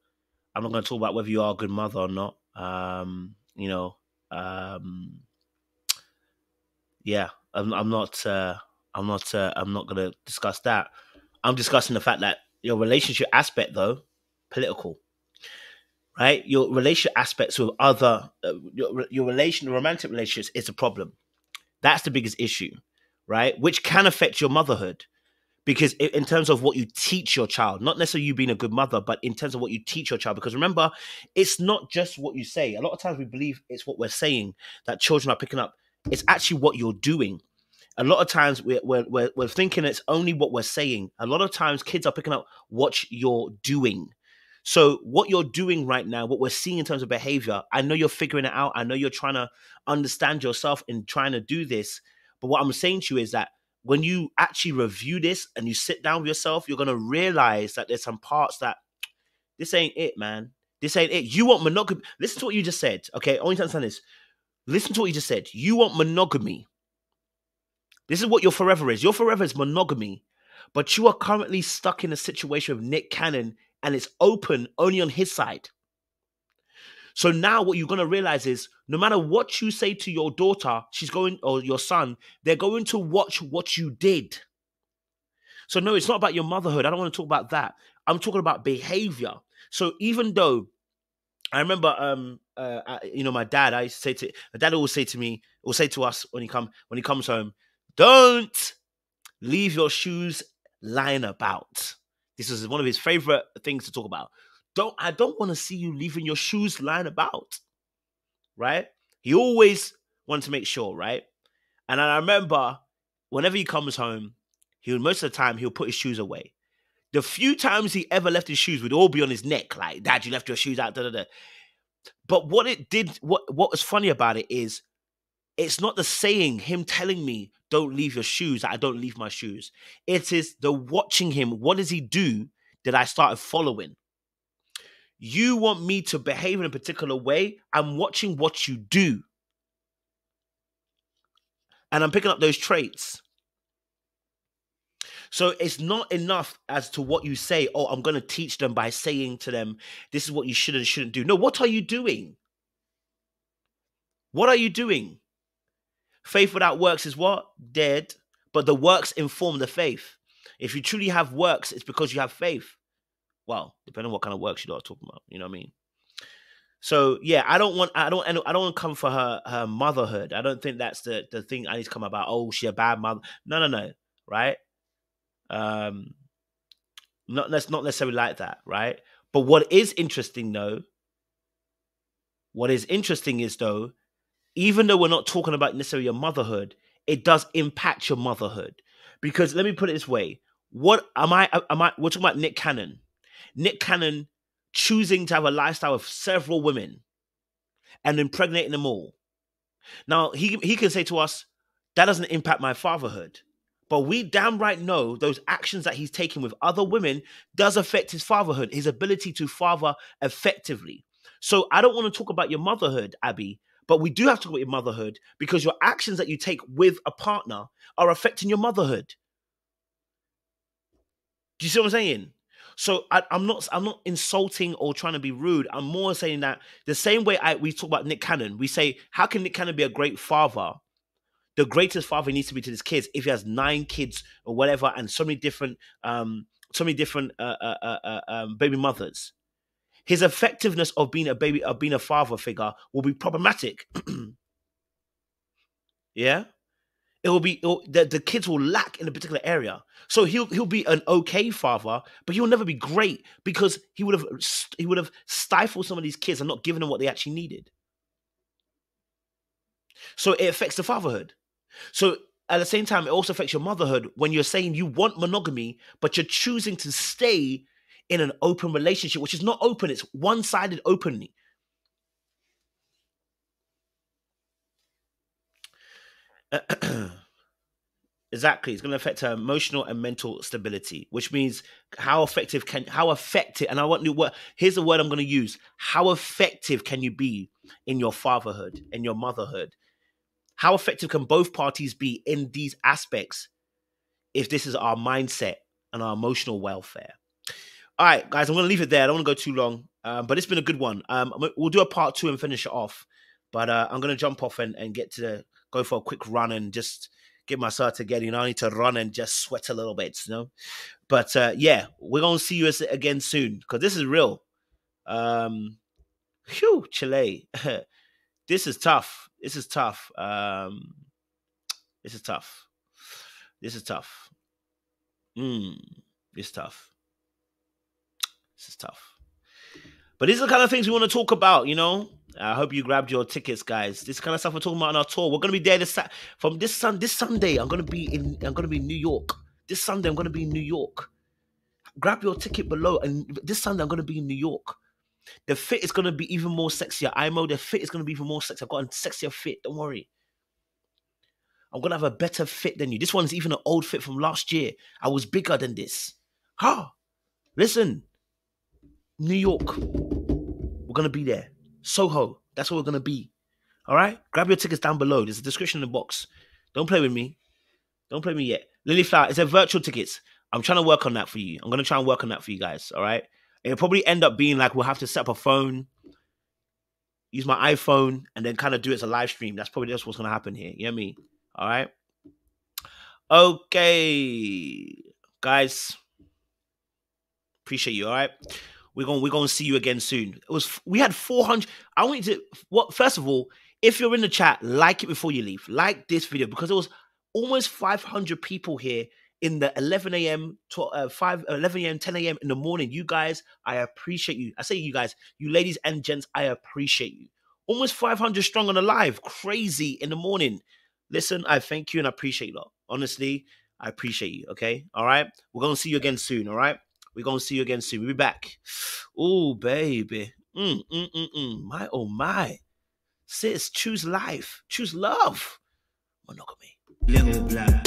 talk about whether you are a good mother or not. Yeah, I'm not gonna discuss that. I'm discussing the fact that your relationship aspect, though, political, right? Your relationship aspects with other, your romantic relationships is a problem. That's the biggest issue, right? Which can affect your motherhood. Because in terms of what you teach your child, not necessarily you being a good mother, but in terms of what you teach your child. Because remember, it's not just what you say. A lot of times we believe it's what we're saying that children are picking up. It's actually what you're doing. A lot of times we're thinking it's only what we're saying. A lot of times kids are picking up what you're doing. So what you're doing right now, what we're seeing in terms of behavior, I know you're figuring it out. I know you're trying to understand yourself and trying to do this. But what I'm saying to you is that when you actually review this and you sit down with yourself, you're going to realize that there's some parts that this ain't it, man. This ain't it. You want monogamy. Listen to what you just said. Okay, I want you to understand this. Listen to what you just said. You want monogamy. This is what your forever is. Your forever is monogamy. But you are currently stuck in a situation with Nick Cannon and it's open only on his side. So now what you're going to realize is no matter what you say to your daughter, or your son, they're going to watch what you did. So no, it's not about your motherhood. I don't want to talk about that. I'm talking about behavior. So even though I remember, my dad, my dad always say to me, or say to us when he comes home, don't leave your shoes lying about. This is one of his favorite things to talk about. I don't want to see you leaving your shoes lying about, right? He always wanted to make sure, right? And I remember whenever he comes home, most of the time he'll put his shoes away. The few times he ever left his shoes would all be on his neck, like, Dad, you left your shoes out, da da da. But what was funny about it is, it's not the saying, him telling me, don't leave your shoes, that I don't leave my shoes. It is the watching him. What does he do that I started following? You want me to behave in a particular way. I'm watching what you do. And I'm picking up those traits. So it's not enough as to what you say. Oh, I'm going to teach them by saying to them, this is what you should and shouldn't do. No, what are you doing? What are you doing? Faith without works is what? Dead. But the works inform the faith. If you truly have works, it's because you have faith. Well, depending on what kind of works you're talking about. You know what I mean? So yeah, I don't want to come for her motherhood. I don't think that's the thing I need to come about. Oh, she's a bad mother. No. Right? Not necessarily like that, right? But what is interesting is though, even though we're not talking about necessarily your motherhood, it does impact your motherhood. Because let me put it this way: we're talking about Nick Cannon. Nick Cannon choosing to have a lifestyle of several women and impregnating them all. Now, he can say to us, that doesn't impact my fatherhood. But we damn right know those actions that he's taking with other women does affect his fatherhood, his ability to father effectively. So I don't want to talk about your motherhood, Abby, but we do have to talk about your motherhood because your actions that you take with a partner are affecting your motherhood. Do you see what I'm saying? So I'm not insulting or trying to be rude. I'm more saying that the same way we talk about Nick Cannon, we say, how can Nick Cannon be a great father? The greatest father he needs to be to his kids if he has 9 kids or whatever and so many different baby mothers. His effectiveness of being a father figure will be problematic. Yeah? The kids will lack in a particular area. So he'll be an okay father, but he'll never be great because he would have stifled some of these kids and not given them what they actually needed. So it affects the fatherhood. So at the same time, it also affects your motherhood when you're saying you want monogamy, but you're choosing to stay in an open relationship, which is not open. It's one-sided openly. Exactly. It's going to affect her emotional and mental stability, which means how effective, and I want new word. Here's the word I'm going to use. How effective can you be in your fatherhood and your motherhood? How effective can both parties be in these aspects if this is our mindset and our emotional welfare? All right, guys, I'm going to leave it there. I don't want to go too long, but it's been a good one. We'll do a part 2 and finish it off. But I'm going to jump off and go for a quick run and just get myself together. I need to run and just sweat a little bit, But yeah, we're going to see you again soon because this is real. Chile. This is tough. This is tough. This is tough. This is tough. It's tough. This is tough. But these are the kind of things we want to talk about, I hope you grabbed your tickets, guys. This kind of stuff we're talking about on our tour. We're gonna be there this Sunday. I'm gonna be in New York. This Sunday I'm gonna be in New York. Grab your ticket below. And this Sunday I'm gonna be in New York. The fit is gonna be even more sexier. The fit is gonna be even more sexy. I've got a sexier fit. Don't worry. I'm gonna have a better fit than you. This one's even an old fit from last year. I was bigger than this. Listen. New York. We're going to be there. Soho. That's where we're going to be. All right? Grab your tickets down below. There's a description in the box. Don't play with me. Don't play with me yet. Lily Flower, it's a virtual tickets. I'm trying to work on that for you. I'm going to try and work on that for you guys. All right? It'll probably end up being like we'll have to set up a phone, use my iPhone, and then kind of do it as a live stream. That's probably just what's going to happen here. You know what I mean? All right? Okay. Guys, appreciate you. All right? We're going to see you again soon. We had 400. I want you to, first of all, if you're in the chat, like it before you leave. Like this video because there was almost 500 people here in the 11 a.m., 11 a.m., 10 a.m. in the morning. You guys, I appreciate you. I say you guys, you ladies and gents, I appreciate you. Almost 500 strong on the live. Crazy in the morning. Listen, I thank you and I appreciate you lot. Honestly, I appreciate you, okay? All right? We're going to see you again soon, all right? We're going to see you again soon. We'll be back. Oh, baby. My, oh, my. Sis, choose life. Choose love. Monogamy. Little black.